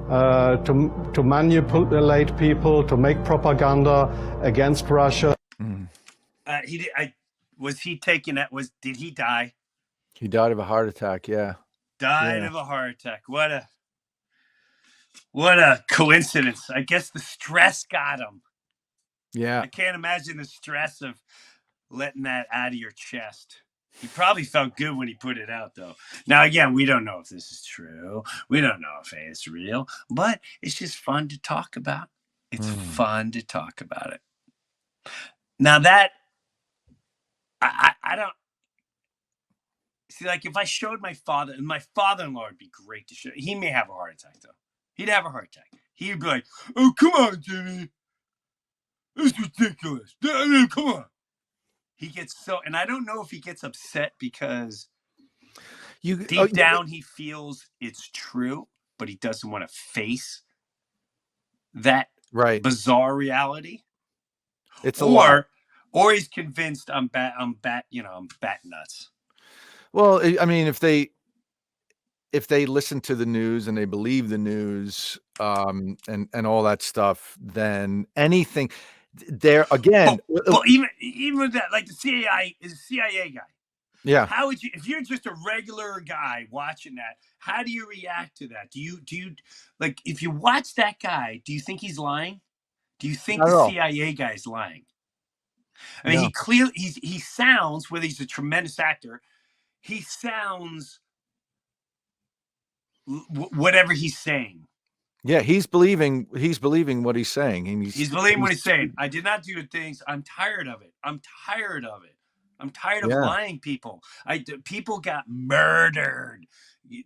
to manipulate people, to make propaganda against Russia. Did he die? He died of a heart attack. Yeah. Died of a heart attack. What a coincidence. I guess the stress got him. Yeah. I can't imagine the stress of letting that out of your chest. He probably felt good when he put it out, though. Now, again, we don't know if this is true. We don't know if it's real, but it's just fun to talk about. It's fun to talk about it. Now that I don't see, like, if I showed my father, and my father-in-law would be great to show. He may have a heart attack, though. He'd have a heart attack. He'd be like, "Oh, come on, Jimmy. It's ridiculous. Come on." He gets so, and I don't know if he gets upset because deep down he feels it's true, but he doesn't want to face that bizarre reality. It's a lot. Or he's convinced I'm bat nuts. Well, I mean, if they listen to the news and they believe the news, and all that stuff, then anything there again. Well, even with that, like the CIA is a CIA guy. Yeah. How would you, if you're just a regular guy watching that, how do you react to that? Do you like, if you watch that guy, do you think he's lying? Do you think the CIA guy is lying? I mean, he sounds, whether he's a tremendous actor, he sounds whatever he's saying. Yeah, he's believing what he's saying. He's believing what he's saying. I did not do good things. I'm tired of it. I'm tired of lying people. People got murdered.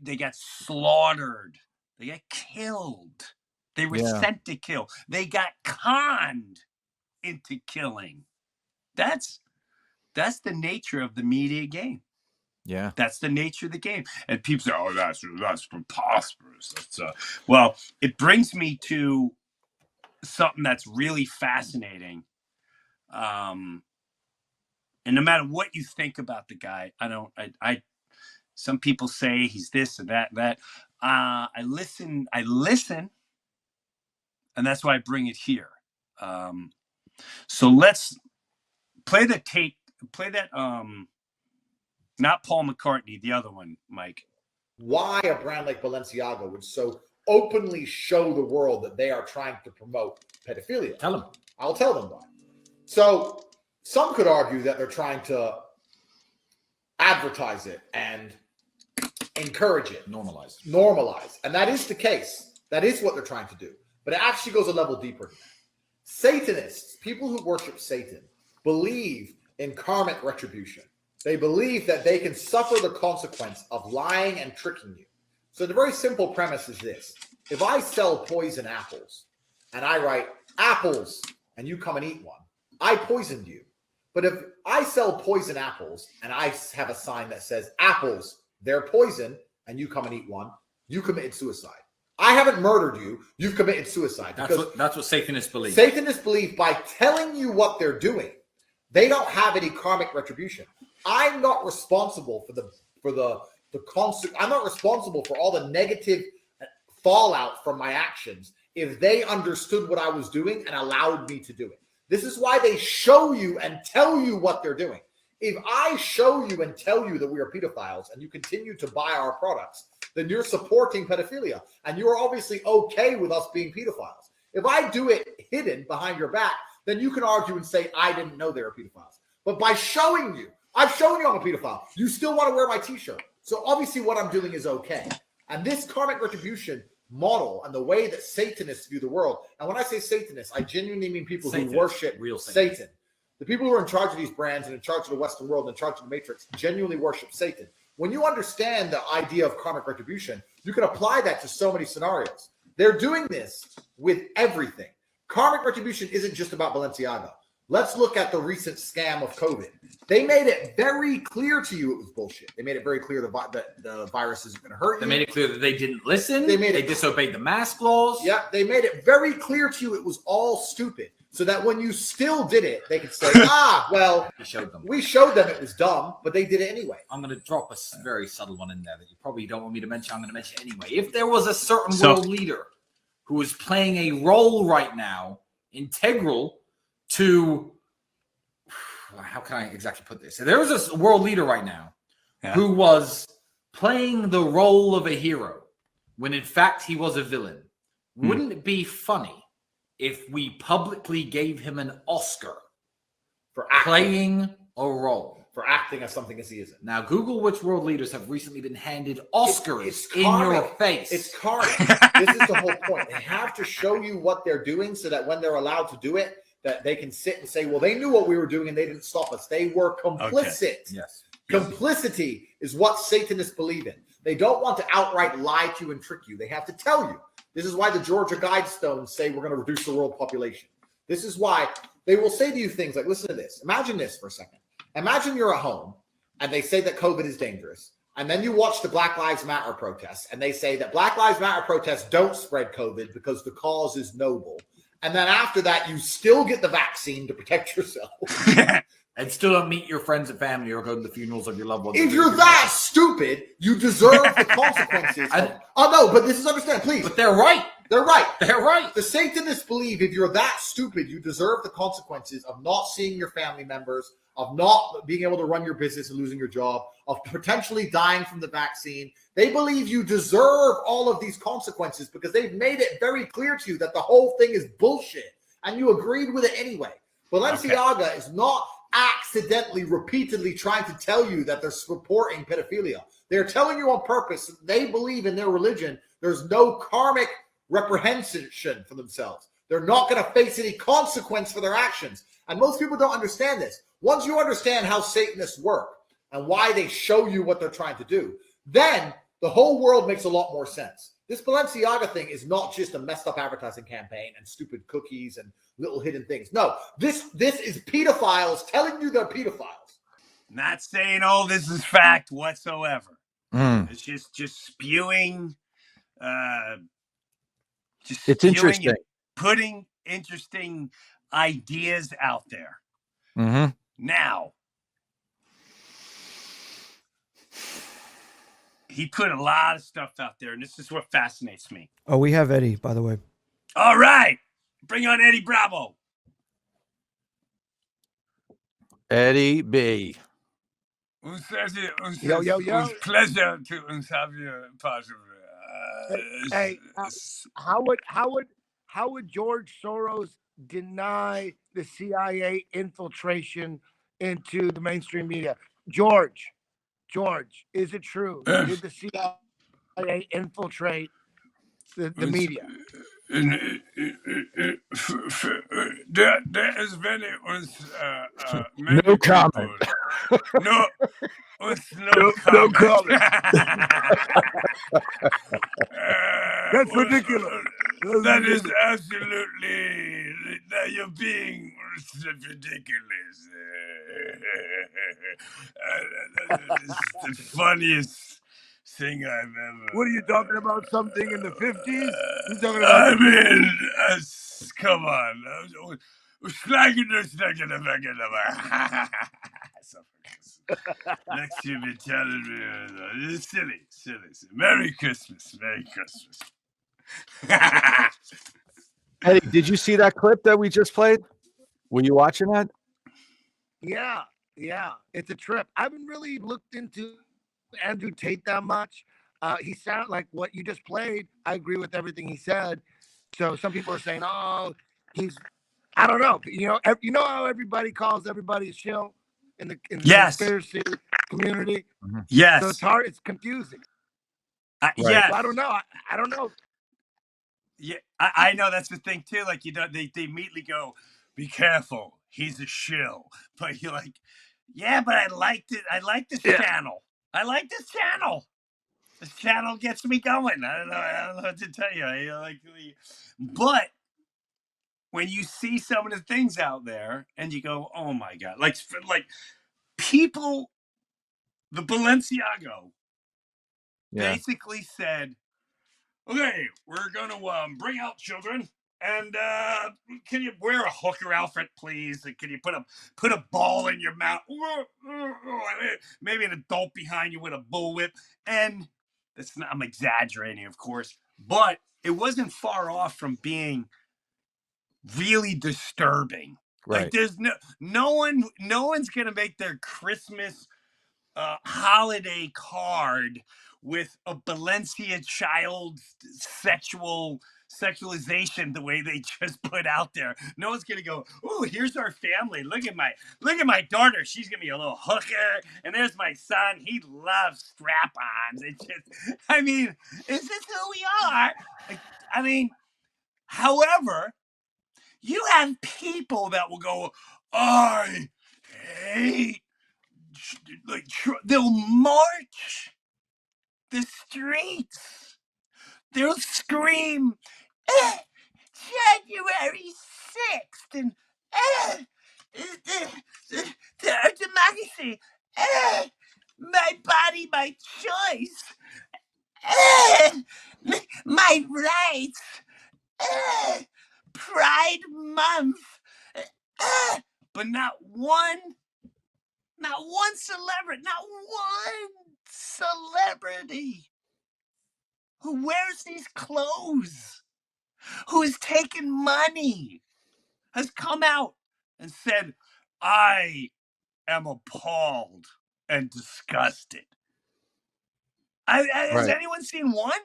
They got slaughtered. They got killed. They were sent to kill. They got conned into killing. That's the nature of the media game. Yeah, that's the nature of the game. And people say, "Oh, that's preposterous." Well, it brings me to something that's really fascinating. And no matter what you think about the guy, some people say he's this or that. I listen, and that's why I bring it here. So let's play the tape. Play that. Not Paul McCartney, the other one, Mike. Why a brand like Balenciaga would so openly show the world that they are trying to promote pedophilia. Tell them. I'll tell them why. So some could argue that they're trying to advertise it and encourage it. Normalize. And that is the case. That is what they're trying to do. But it actually goes a level deeper than that. Satanists, people who worship Satan, believe in karmic retribution. They believe that they can suffer the consequence of lying and tricking you. So the very simple premise is this. If I sell poison apples and I write apples and you come and eat one, I poisoned you. But if I sell poison apples and I have a sign that says apples, they're poison, and you come and eat one, you committed suicide. I haven't murdered you. You've committed suicide. That's what Satanists believe. Satanists believe by telling you what they're doing, they don't have any karmic retribution. I'm not responsible for the constant. I'm not responsible for all the negative fallout from my actions if they understood what I was doing and allowed me to do it. This is why they show you and tell you what they're doing. If I show you and tell you that we are pedophiles and you continue to buy our products, then you're supporting pedophilia and you're obviously okay with us being pedophiles. If I do it hidden behind your back, then you can argue and say, I didn't know they were pedophiles. But by showing you, I've shown you I'm a pedophile. You still want to wear my t-shirt. So obviously what I'm doing is okay. And this karmic retribution model and the way that Satanists view the world, and when I say Satanists, I genuinely mean people who worship Satan. The people who are in charge of these brands and in charge of the Western world and in charge of the Matrix genuinely worship Satan. When you understand the idea of karmic retribution, you can apply that to so many scenarios. They're doing this with everything. Karmic retribution isn't just about Balenciaga. Let's look at the recent scam of COVID. They made it very clear to you it was bullshit. They made it very clear that the virus isn't going to hurt you. They made it clear that they didn't listen. They disobeyed the mask laws. Yeah, they made it very clear to you it was all stupid. So that when you still did it, they could say, well, we showed them it was dumb, but they did it anyway. I'm going to drop a very subtle one in there that you probably don't want me to mention. I'm going to mention it anyway. If there was a certain world leader who is playing a role right now, integral to, how can I exactly put this? So there was a world leader right now who was playing the role of a hero when in fact he was a villain. Wouldn't it be funny if we publicly gave him an Oscar for playing a role? For acting as something as he isn't. Now, Google which world leaders have recently been handed Oscars in your face. It's karmic. This is the whole point. They have to show you what they're doing so that when they're allowed to do it, that they can sit and say, well, they knew what we were doing and they didn't stop us. They were complicit. Okay. Yes. Complicity is what Satanists believe in. They don't want to outright lie to you and trick you. They have to tell you. This is why the Georgia Guidestones say we're going to reduce the world population. This is why they will say to you things like, listen to this. Imagine this for a second. Imagine you're at home and they say that COVID is dangerous. And then you watch the Black Lives Matter protests and they say that Black Lives Matter protests don't spread COVID because the cause is noble. And then after that, you still get the vaccine to protect yourself. And still don't meet your friends and family or go to the funerals of your loved ones. If you're that stupid, you deserve the consequences. No, but this is understand, please. But they're right. They're right. They're right. The Satanists believe if you're that stupid, you deserve the consequences of not seeing your family members, of not being able to run your business and losing your job, of potentially dying from the vaccine. They believe you deserve all of these consequences because they've made it very clear to you that the whole thing is bullshit, and you agreed with it anyway. Balenciaga is not accidentally, repeatedly trying to tell you that they're supporting pedophilia. They're telling you on purpose. They believe in their religion there's no karmic reprehension for themselves. They're not going to face any consequence for their actions. And most people don't understand this. Once you understand how Satanists work and why they show you what they're trying to do, then the whole world makes a lot more sense. This Balenciaga thing is not just a messed up advertising campaign and stupid cookies and little hidden things. No, this is pedophiles telling you they're pedophiles. Not saying all this is fact whatsoever. It's just spewing. It's interesting. Putting interesting ideas out there. Mm-hmm. Now, he put a lot of stuff out there, and this is what fascinates me. Oh, we have Eddie, by the way. All right. Bring on Eddie Bravo. Eddie B. Yo. It's pleasure to have you part of Hey, how would George Soros deny the CIA infiltration into the mainstream media? George, is it true? Did the CIA infiltrate the media? There is very many no comment. No comment. That's ridiculous. That is absolutely. You're being ridiculous. It's the funniest thing I've ever. What are you talking about? Something in the 50s? You're talking I about? mean, come on. Next you'll be telling me it's silly. Merry Christmas. Eddie, did you see that clip that we just played? Were you watching that? Yeah. It's a trip. I haven't really looked into Andrew Tate that much. He sounded like what you just played. I agree with everything he said. So some people are saying, "Oh, I don't know." You know how everybody calls everybody a shill in the conspiracy community. Mm-hmm. Yes. So it's hard. It's confusing. Yes. So I don't know. I don't know. Yeah, I know that's the thing too. Like they immediately go, "Be careful, he's a shill." But you're like, "Yeah, but I liked it. I like this channel. I like this channel. This channel gets me going. I don't know what to tell you. But when you see some of the things out there and you go, oh my God, like people, the Balenciaga basically said, okay, we're going to bring out children. And can you wear a hooker outfit, please? And can you put a ball in your mouth? Maybe an adult behind you with a bullwhip. And that's not, I'm exaggerating, of course, but it wasn't far off from being really disturbing. Right. Like there's no one's gonna make their Christmas holiday card with a Balenciaga child sexualization the way they just put out there. No one's gonna go, oh, here's our family. Look at my daughter. She's gonna be a little hooker. And there's my son. He loves strap-ons. It's just, I mean, is this who we are? I mean, however, you have people that will go, I hate, like, they'll march the streets. They'll scream, January 6th, and our democracy, my body, my choice, my rights, Pride Month. But not one celebrity who wears these clothes, who has taken money, has come out and said, I am appalled and disgusted. Has anyone seen one?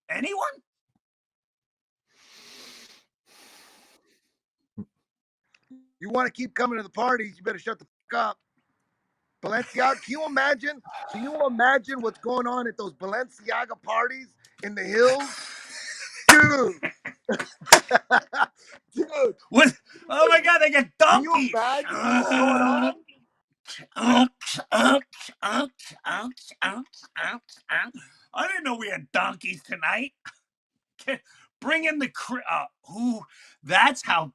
Anyone? You want to keep coming to the parties, you better shut the fuck up. Balenciaga, can you imagine what's going on at those Balenciaga parties in the hills? Dude. Dude. What? Oh my God, they got donkeys. Can you imagine what's going on? I didn't know we had donkeys tonight. Bring in the that's how.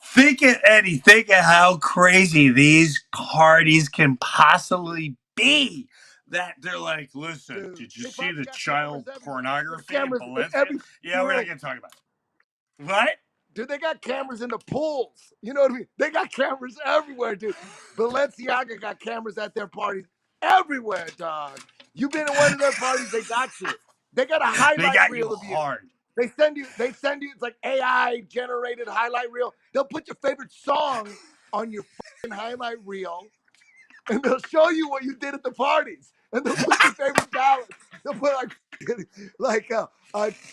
Think of how crazy these parties can possibly be. That they're like, listen, dude, did you see the child pornography in Valencia? Yeah, we're not gonna talk about it. What? Dude, they got cameras in the pools. You know what I mean? They got cameras everywhere, dude. Balenciaga got cameras at their parties everywhere, dog. You've been at one of their parties, they got you. They got a highlight reel of you. Hard. They send you, it's like AI generated highlight reel. They'll put your favorite song on your fucking highlight reel, and they'll show you what you did at the parties. And they'll put your favorite ballads. They'll put like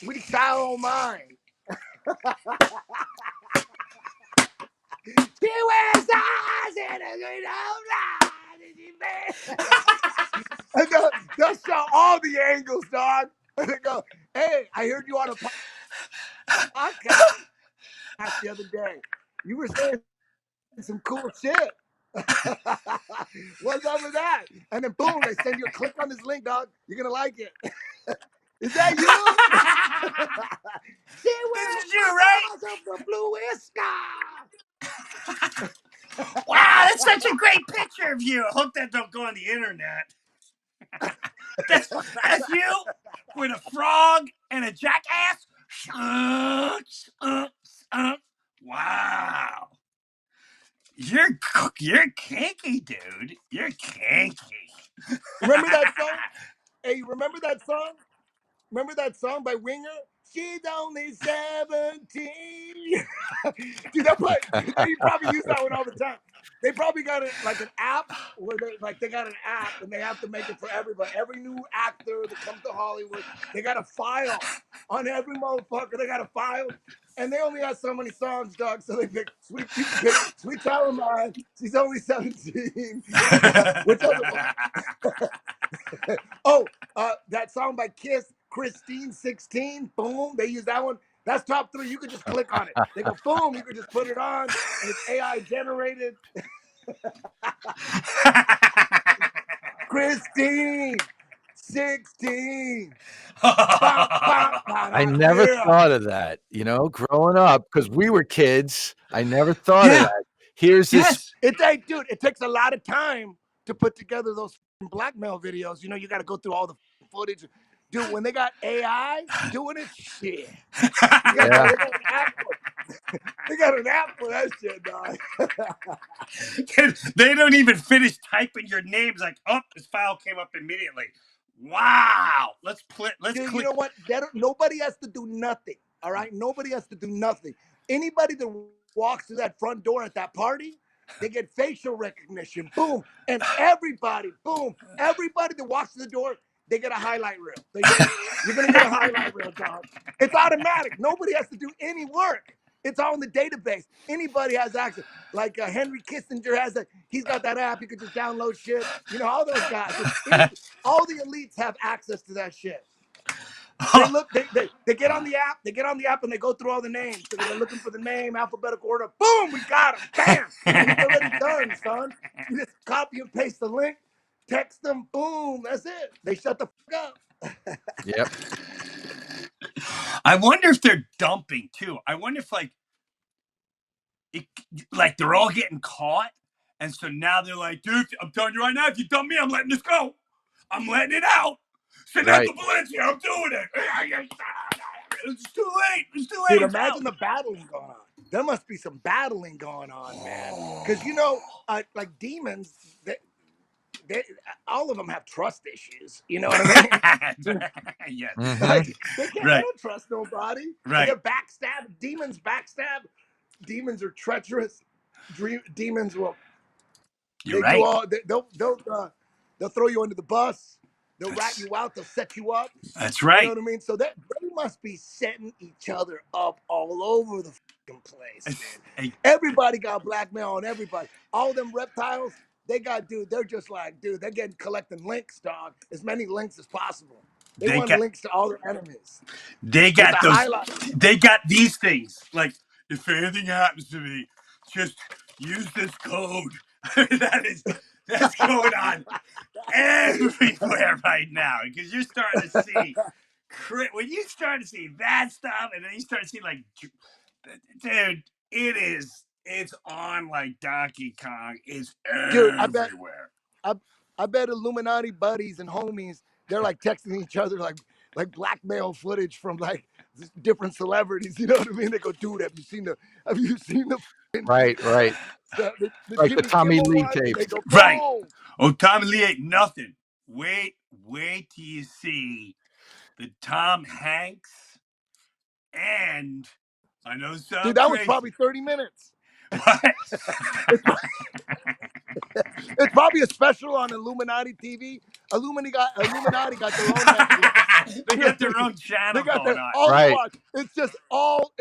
Sweet Child O' Mine. She wears eyes in a good and they'll show all the angles, dog. And they go, hey, I heard you on a podcast the other day. You were saying some cool shit. What's up with that? And then boom, they send you a click on this link, dog. You're gonna like it. Is that you? This is you, right? The blue Wow, that's such a great picture of you. I hope that don't go on the internet. That's you with a frog and a jackass. Wow. You're kinky, dude. You're kinky. Remember that song? Hey, remember that song? Remember that song by Winger? She's only 17. Dude, you probably use that one all the time. They probably got like an app where they got an app and they have to make it for everybody. Every new actor that comes to Hollywood, they got a file on every motherfucker. They got a file, and they only have so many songs, dog. So they pick Sweet Child O' Mine. She's only 17. That song by Kiss, Christine 16. Boom, they use that one. That's top 3. You could just click on it. They go, boom, you could just put it on, and it's AI generated. Christine 16. I never thought of that, growing up, because we were kids. I never thought of that. Here's this. Dude, it takes a lot of time to put together those blackmail videos. You got to go through all the footage. Dude, when they got AI doing it, shit. They got an app for that shit, dog. They don't even finish typing your names. Like, this file came up immediately. Wow. Let's click. You know what? Nobody has to do nothing. All right? Nobody has to do nothing. Anybody that walks through that front door at that party, they get facial recognition. Boom. And everybody that walks through the door, they get a highlight reel. You're going to get a highlight reel, dog. It's automatic. Nobody has to do any work. It's all in the database. Anybody has access. Like Henry Kissinger has that. He's got that app. You can just download shit. All those guys. All the elites have access to that shit. They look. They get on the app. They get on the app and they go through all the names. So they're looking for the name, alphabetical order. Boom, we got him. Bam, and it's already done, son. You just copy and paste the link, text them. Boom, that's it. They shut the fuck up. Yep. I wonder if they're dumping too. I wonder if they're all getting caught, and so now they're like, dude, I'm telling you right now, if you dump me, I'm letting this go. I'm letting it out. Send out the Valencia. I'm doing it. It's too late. It's too late. Dude, imagine the battling going on. There must be some battling going on, man. Because like demons, they all of them have trust issues. You know what I mean? Yeah. Like, they don't trust nobody. Right. They get backstab. Demons backstab. Demons are treacherous. Demons will. You're right. They'll throw you under the bus. They'll rat you out. They'll set you up. That's right. You know what I mean? So they must be setting each other up all over the fucking place, man. Everybody got blackmail on everybody. All them reptiles, they're just like, dude, they're collecting links, dog. As many links as possible. They want links to all their enemies. They got they got these things. Like, if anything happens to me, just use this code. That's going on everywhere right now, because you're starting to see when you start to see that stuff, and then you start to see dude, it's on like Donkey Kong. It's everywhere. I bet Illuminati buddies and homies, they're like texting each other like blackmail footage from like different celebrities. You know what I mean? They go, dude, have you seen the right like the Tommy Lee tape, right? Oh, Tommy Lee ain't nothing. Wait till you see the Tom Hanks, and I know some. Dude, that was probably 30 minutes. What? It's probably a special on Illuminati TV. Illuminati got their own Netflix. They got their own channel going on. Right. It's just all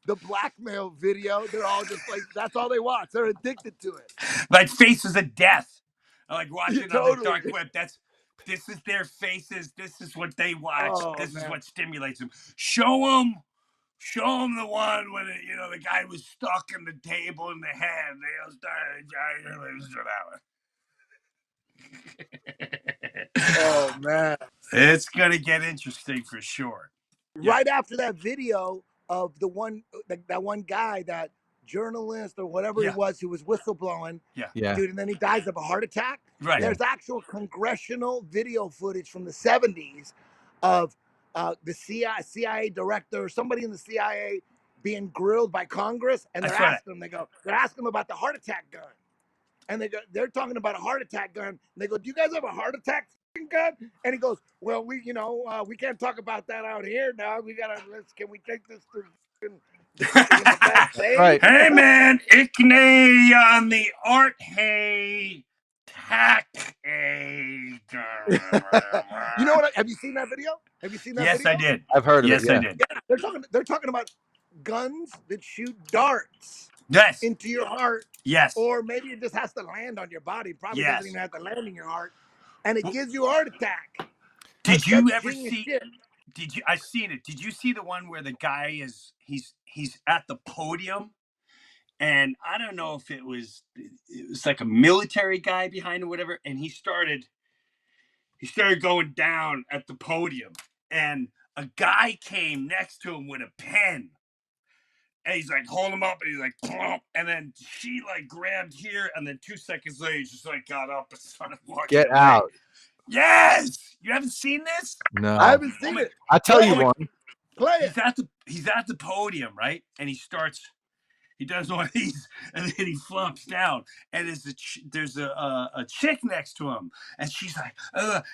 the blackmail video. They're all just like, that's all they watch. They're addicted to it. Like Faces of Death. I like watching on the dark web. This is their faces. This is what they watch. This is what stimulates them. Show them the one when the guy was stuck in the table in the head. They'll start listen to that one. Oh man, it's gonna get interesting for sure. Right after that video of that one guy, that journalist or whatever he was, who was whistleblowing, dude, and then he dies of a heart attack. Right. There's actual congressional video footage from the 70s of the CIA director or somebody in the CIA being grilled by Congress, and they're asking him about the heart attack gun, and they're talking about a heart attack gun. And they go, "Do you guys have a heart attack gun?" And he goes, "Well, we can't talk about that out here now. Can we take this to right? Hey man, Ickney on the Art Hay Tack. You know what? Have you seen that video? Yes, I did. I've heard of it. Yes, I did. Yeah, they're talking about guns that shoot darts. Yes. Into your heart. Yes. Or maybe it just has to land on your body. Probably doesn't even have to land in your heart, and it gives you a heart attack. Did you ever see? I've seen it. Did you see the one where the guy he's at the podium, and I don't know if it was like a military guy behind or whatever, and he started he started going down at the podium, and a guy came next to him with a pen. And he's like, hold him up, and he's like, plump. And then she like grabbed here, and then 2 seconds later, he just like got up and started walking Get away. out. Yes, you haven't seen this? No, I haven't seen it. I'll tell you Play it. one. Play it. He's at the podium, right? And he does one of these, and then he flops down, and there's a chick next to him, and she's like,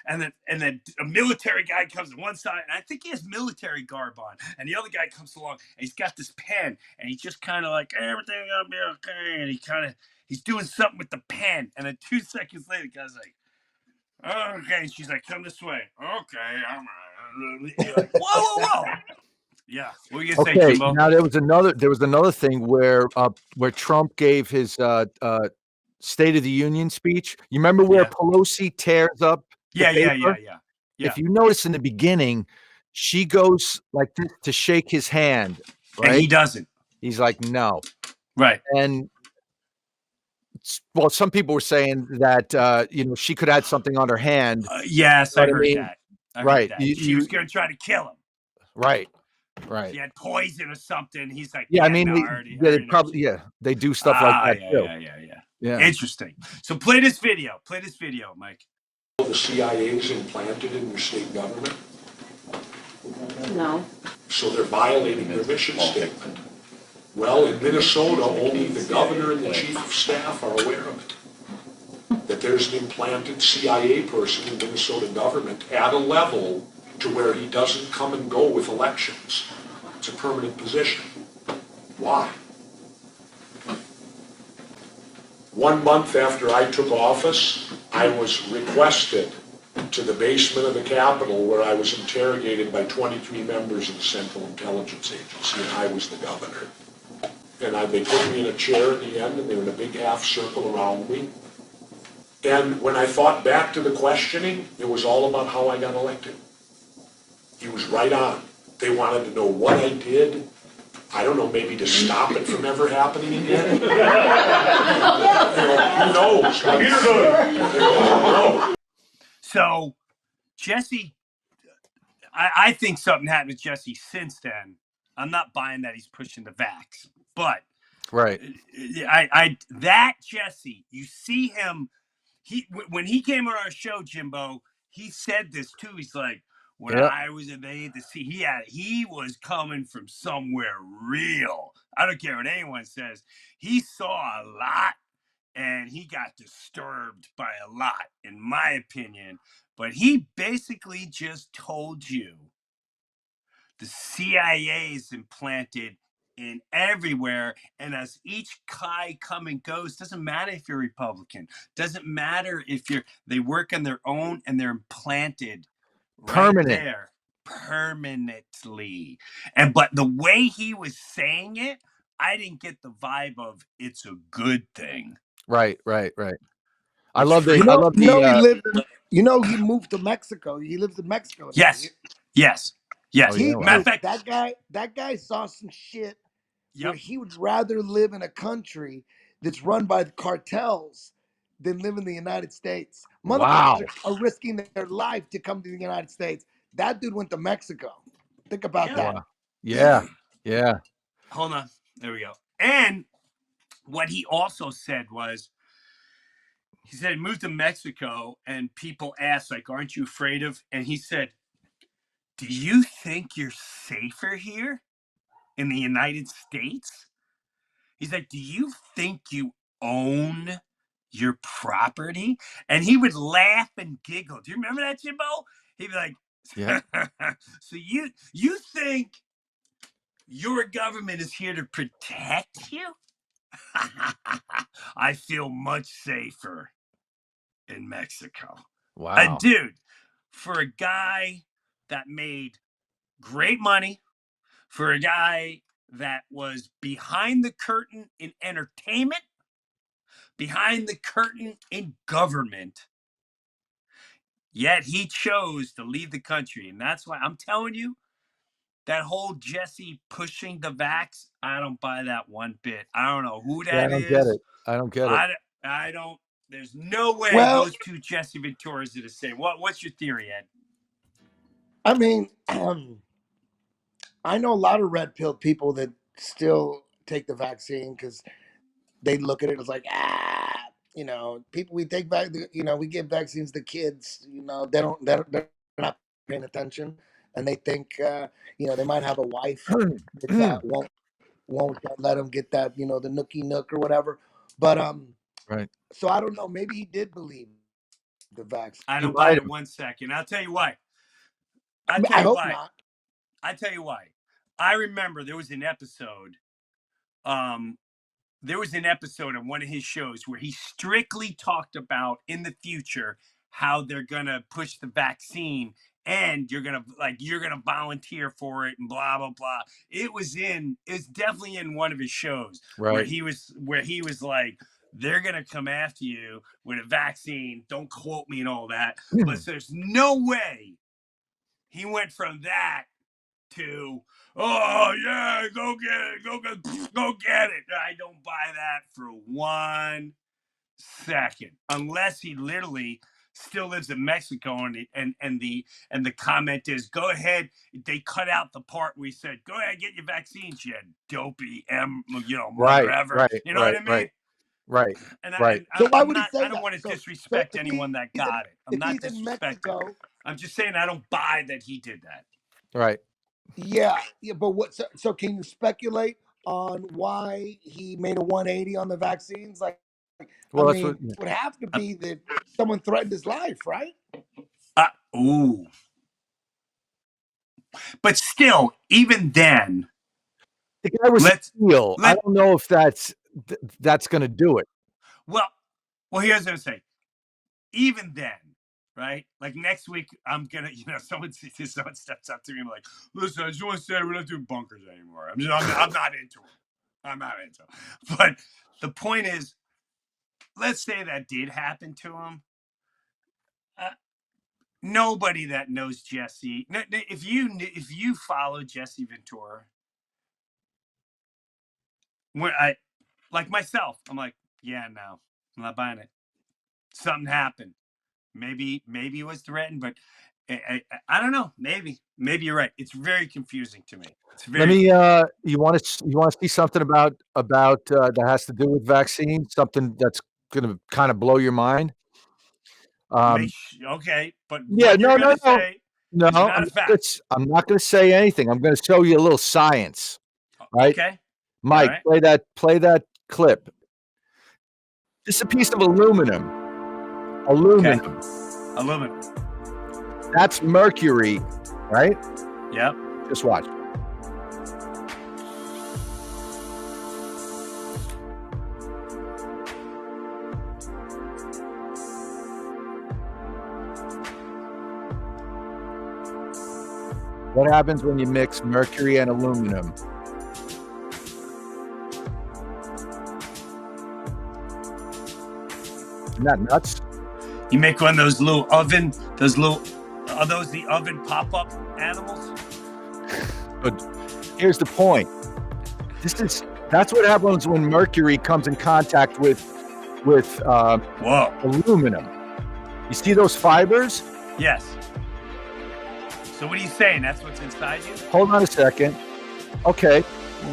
and then a military guy comes to one side, and I think he has military garb on, and the other guy comes along, and he's got this pen, and he's just kind of like, everything gonna be okay, and he's doing something with the pen, and then 2 seconds later, the guy's like, okay, and she's like, come this way, okay, I'm like, whoa. Yeah. What were you gonna say, Okay, Jimbo? now there was another thing where Trump gave his State of the Union speech. You remember where Pelosi tears up the paper? Yeah. If you notice in the beginning, she goes like this to shake his hand, right? And he doesn't. He's like, no. Right. And well, some people were saying that she could add something on her hand. Yes, I heard that. Right. She was gonna try to kill him. Right. She had poison or something. He's like, yeah, I mean, they do stuff like that too. Yeah. Interesting. So play this video, Mike. The CIA is implanted in your state government? No. So they're violating their mission statement. Well, in Minnesota, only the governor and the chief of staff are aware of it. That there's an implanted CIA person in Minnesota government at a level to where he doesn't come and go with elections. It's a permanent position. Why? 1 month after I took office, I was requested to the basement of the Capitol where I was interrogated by 23 members of the Central Intelligence Agency, and I was the governor. And they put me in a chair at the end, and they were in a big half circle around me. And when I thought back to the questioning, it was all about how I got elected. He was right on. They wanted to know what I did. I don't know, maybe to stop it from ever happening again. Who knows? So, Jesse, I think something happened with Jesse since then. I'm not buying that he's pushing the vax, but right. That Jesse, you see him. When he came on our show, Jimbo, he said this too. He's like, when I was in the he was coming from somewhere real. I don't care what anyone says. He saw a lot, and he got disturbed by a lot, in my opinion. But he basically just told you the CIA is implanted in everywhere, and as each guy come and goes, doesn't matter if you're Republican, doesn't matter if they work on their own, and they're implanted right there permanently. But the way he was saying it, I didn't get the vibe of it's a good thing. Right. I love the. He moved to Mexico. He lives in Mexico. Yes. Matter of fact, that guy saw some shit where he would rather live in a country that's run by the cartels than live in the United States. Motherfuckers are risking their life to come to the United States. That dude went to Mexico. Think about that. Yeah. Hold on. There we go. And what he also said was, he said he moved to Mexico, and people asked, like, aren't you afraid of? And he said, do you think you're safer here in the United States? He's like, do you think you own your property? And he would laugh and giggle. Do you remember that, Jimbo? He'd be like, so you think your government is here to protect you? I feel much safer in Mexico. Wow. Dude, for a guy that made great money, for a guy that was behind the curtain in entertainment, behind the curtain in government, yet he chose to leave the country. And that's why I'm telling you, that whole Jesse pushing the vax, I don't buy that one bit. I don't know who that is. I don't get it. I don't. There's no way Well, those two Jesse Venturas are the same. What's your theory, Ed? I mean, I know a lot of red pill people that still take the vaccine because they look at it as like, people we take back, we give vaccines to kids, they're not paying attention, and they think, they might have a wife that won't let them get that, the nookie nook or whatever. But Right. so I don't know. Maybe he did believe the vaccine. I He don't buy might it have. 1 second. I'll tell you why. I hope not. I tell you why. I remember there was an episode. There was an episode of one of his shows where he strictly talked about in the future how they're gonna push the vaccine and you're gonna volunteer for it and blah blah blah. It's definitely in one of his shows where Right. he was like, they're gonna come after you with a vaccine. Don't quote me and all that. But there's no way he went from that to, oh yeah, go get it, go get it. I don't buy that for 1 second, unless he literally still lives in Mexico, and the comment is, go ahead. They cut out the part where he said, go ahead, get your vaccines, you dopey mother Right. ever. Right. You know Right. what I mean? Right. Right. And Right. So why I'm would he not. say I don't that? want to So disrespect if anyone that he's in, got it. I'm if not he's in disrespecting. Mexico, I'm just saying I don't buy that he did that. Right. yeah. But what? So can you speculate on why he made a 180 on the vaccines? Like, I Well, that's mean, what. it would have to be that someone threatened his life, right? Ooh. But still, even then, The guy was steel. I don't know if that's going to do it. Well, here's what I'm saying. Even then, right? Like next week, I'm gonna, someone steps up to me and like, listen, I just want to say we're not doing bunkers anymore. I'm not into it. I'm not into it. But the point is, let's say that did happen to him. Nobody that knows Jesse, if you follow Jesse Ventura, when like myself, I'm like, yeah, no, I'm not buying it. Something happened. Maybe it was threatened, but I don't know. Maybe you're right. It's very confusing to me. It's very. Let me. You want to see something about that has to do with vaccines? Something that's going to kind of blow your mind. Okay, but Yeah, what you're going to say no. is not a fact. I'm not going to say anything. I'm going to show you a little science. Right? Okay, Mike, right. play that clip. This is a piece of aluminum. Okay. Aluminum. That's mercury, right? Yep. Just watch. What happens when you mix mercury and aluminum? Isn't that nuts? You make one of those little are those the oven pop-up animals? But here's the point. That's what happens when mercury comes in contact with aluminum. You see those fibers? Yes. So what are you saying? That's what's inside you? Hold on a second. Okay.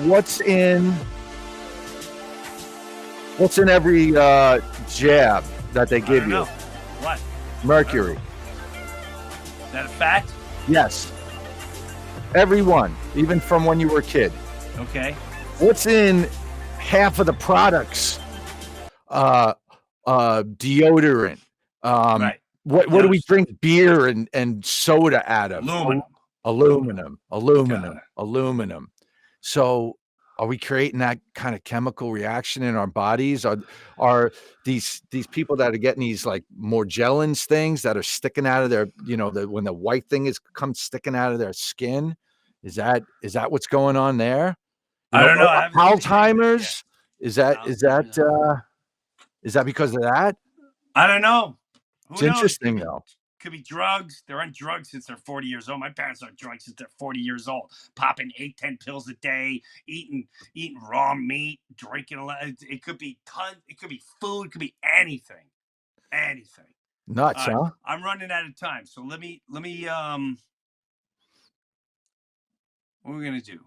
What's in every jab that they give you? What? Mercury. Is that a fact? Yes. Everyone, even from when you were a kid. Okay. What's in half of the products? Deodorant. Right. What do we drink beer and soda out of? Aluminum. So are we creating that kind of chemical reaction in our bodies? Are these people that are getting these like Morgellons things that are sticking out of their, when the white thing comes sticking out of their skin? Is that what's going on there? I don't know. Alzheimer's? Is that because of that? I don't know. Who It's knows? interesting though. Could be drugs. They're on drugs since they're 40 years old. My parents are on drugs since they're 40 years old. Popping 8-10 pills a day, eating raw meat, drinking a lot. It could be tons. It could be food. It could be anything. Anything. Nuts, All right, huh? I'm running out of time, so let me what are we gonna do?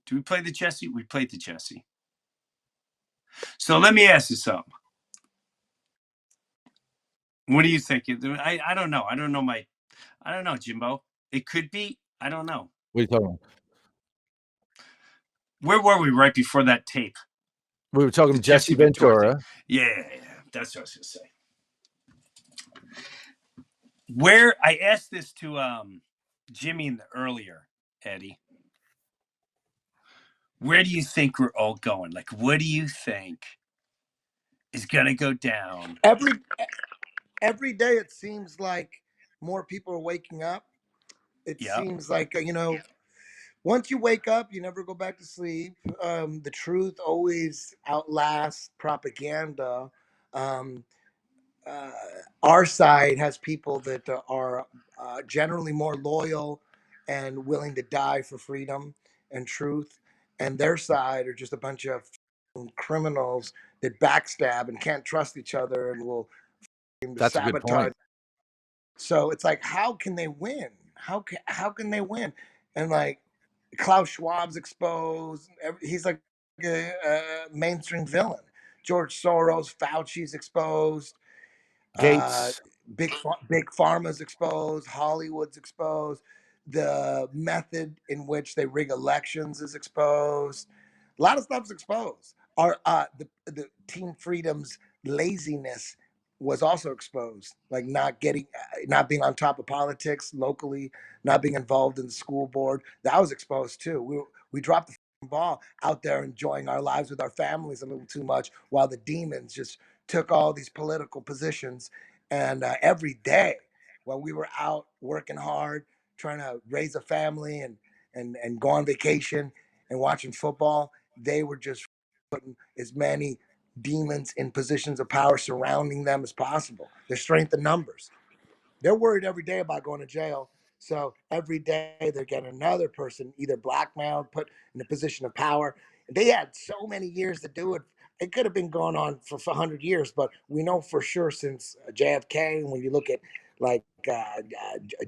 Do we play the Jesse? We played the Jesse. So let me ask you something. What do you think? I don't know. I don't know, Jimbo. It could be. I don't know. What are you talking about? Where were we right before that tape? We were talking The Jesse Ventura. Yeah, that's what I was gonna say. Where I asked this to Jimmy earlier, Eddie. Where do you think we're all going? Like, what do you think is gonna go down? Every day it seems like more people are waking up. It seems like once you wake up, you never go back to sleep. The truth always outlasts propaganda. Um, uh, our side has people that are generally more loyal and willing to die for freedom and truth, and their side are just a bunch of criminals that backstab and can't trust each other and will That's a good sabotage. point. So it's like, how can they win? How can they win? And like Klaus Schwab's exposed. He's like a mainstream villain. George Soros, Fauci's exposed. Uh, Gates. big pharma's exposed. Hollywood's exposed. The method in which they rig elections is exposed. A lot of stuff's exposed. Our the Team Freedom's laziness was also exposed, like not being on top of politics locally, not being involved in the school board. That was exposed too. We dropped the ball out there enjoying our lives with our families a little too much, while the demons just took all these political positions. And every day while we were out working hard, trying to raise a family and go on vacation and watching football, they were just putting as many demons in positions of power surrounding them as possible. Their strength in numbers. They're worried every day about going to jail. So every day they're getting another person either blackmailed, put in a position of power. They had so many years to do it. It could have been going on for 100 years, but we know for sure since JFK, when you look at like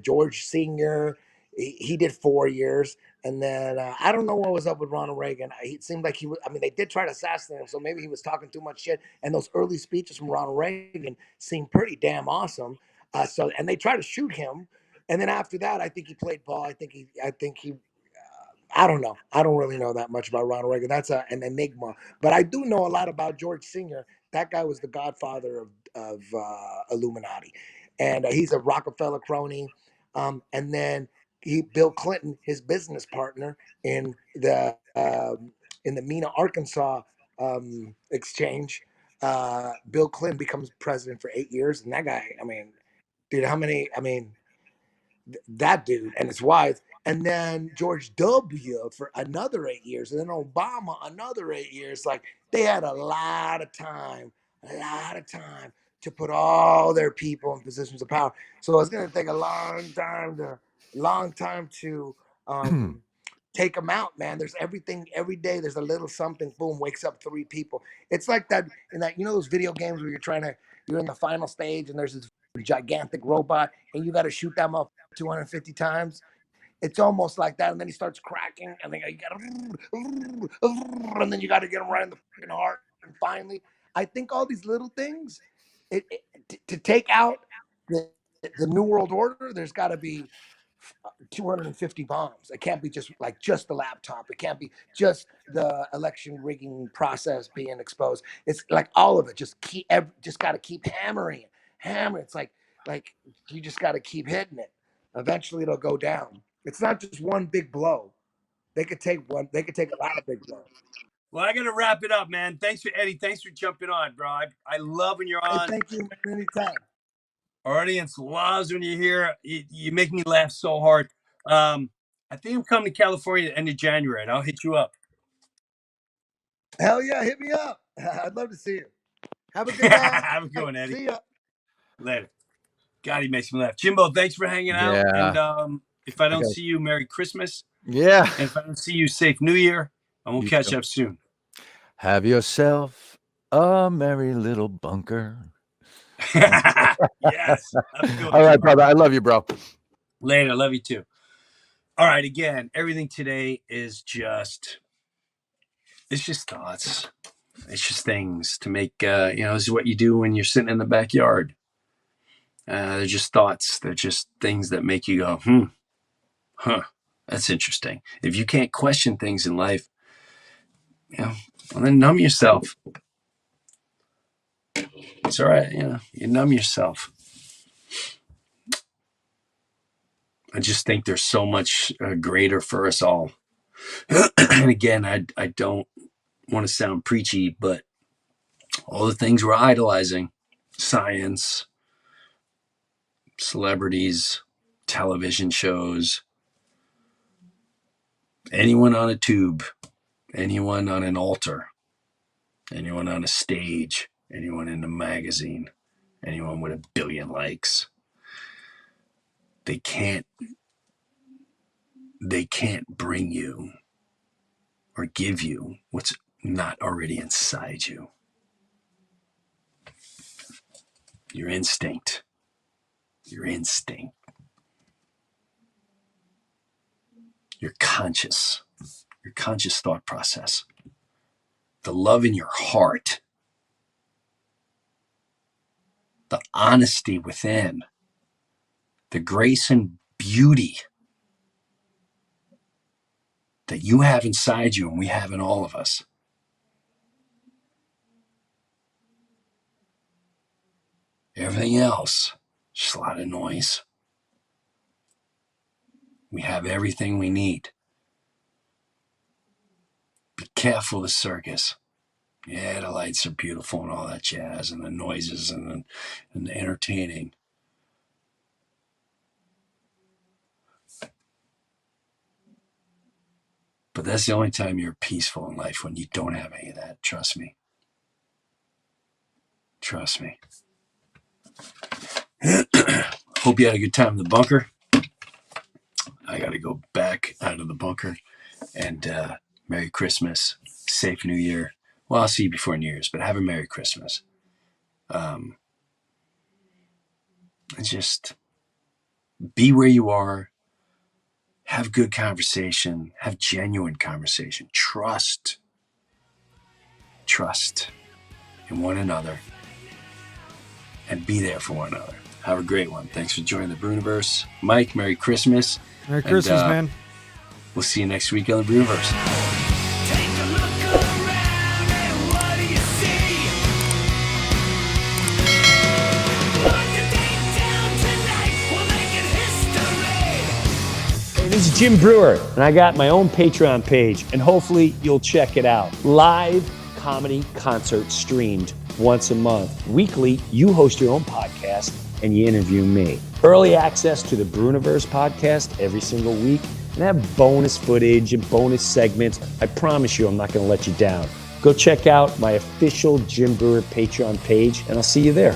George Sr., he did 4 years. And then I don't know what was up with Ronald Reagan. It seemed like he was, I mean, they did try to assassinate him, so maybe he was talking too much shit. And those early speeches from Ronald Reagan seemed pretty damn awesome. And they tried to shoot him, and then after that, I think he played ball. I don't know. I don't really know that much about Ronald Reagan. That's an enigma. But I do know a lot about George Sr. That guy was the godfather of Illuminati, and he's a Rockefeller crony. And then Bill Clinton, his business partner in the Mena, Arkansas exchange. Bill Clinton becomes president for 8 years, and that guy, I mean, dude, how many? I mean, that dude and his wife, and then George W. for another 8 years, and then Obama another 8 years. Like they had a lot of time to put all their people in positions of power. So it's going to take a long time to take them out, man. There's everything every day. There's a little something. Boom, wakes up 3 people. It's like that in that those video games where you're in the final stage and there's this gigantic robot and you got to shoot that motherfucker 250 times. It's almost like that, and then he starts cracking, and then you got and then you got to get him right in the fucking heart. And finally, I think all these little things, to take out the New World Order, there's got to be 250 bombs. It can't be just the laptop. It can't be just the election rigging process being exposed. It's like all of it. Just got to keep hammering. It's like you just got to keep hitting it. Eventually, it'll go down. It's not just one big blow. They could take one. They could take a lot of big blows. Well, I got to wrap it up, man. Thanks for Eddie. Thanks for jumping on, bro. I love when you're Hey, on. thank you anytime. Our audience loves when you're here. You make me laugh so hard. I think I'm coming to California at the end of January, and I'll hit you up. Hell yeah, hit me up. I'd love to see you. Have a good night. Have a good one, Eddie. See ya. Later. God, he makes me laugh. Jimbo, thanks for hanging out. Yeah. And if I don't see you, Merry Christmas. Yeah. And if I don't see you, Safe New Year. And we'll catch up soon. Have yourself a merry little bunker. Yes. All right, brother. I love you, bro. Later. I love you too. All right. Again, everything today is just thoughts. It's just things to make, this is what you do when you're sitting in the backyard. They're just thoughts. They're just things that make you go, that's interesting. If you can't question things in life, well, then numb yourself. It's all right. You numb yourself. I just think there's so much greater for us all. And again, I don't want to sound preachy, but all the things we're idolizing, science, celebrities, television shows, anyone on a tube, anyone on an altar, anyone on a stage, anyone in a magazine, anyone with 1 billion likes, they can't bring you or give you what's not already inside you. Your instinct. Your conscious thought process, the love in your heart, the honesty within, the grace and beauty that you have inside you and we have in all of us. Everything else, just a lot of noise. We have everything we need. Be careful of the circus. Yeah, the lights are beautiful and all that jazz, and the noises and the entertaining. But that's the only time you're peaceful in life, when you don't have any of that. Trust me. Trust me. Hope you had a good time in the bunker. I got to go back out of the bunker. And Merry Christmas. Safe New Year. Well, I'll see you before New Year's, but have a Merry Christmas. And just be where you are. Have good conversation. Have genuine conversation. Trust in one another. And be there for one another. Have a great one. Thanks for joining the Breuniverse. Mike, Merry Christmas. Merry Christmas, man. We'll see you next week on the Breuniverse. This is Jim Breuer, and I got my own Patreon page, and hopefully you'll check it out. Live comedy concert streamed once a month. Weekly, you host your own podcast, and you interview me. Early access to the Breuniverse podcast every single week, and have bonus footage and bonus segments. I promise you I'm not going to let you down. Go check out my official Jim Breuer Patreon page, and I'll see you there.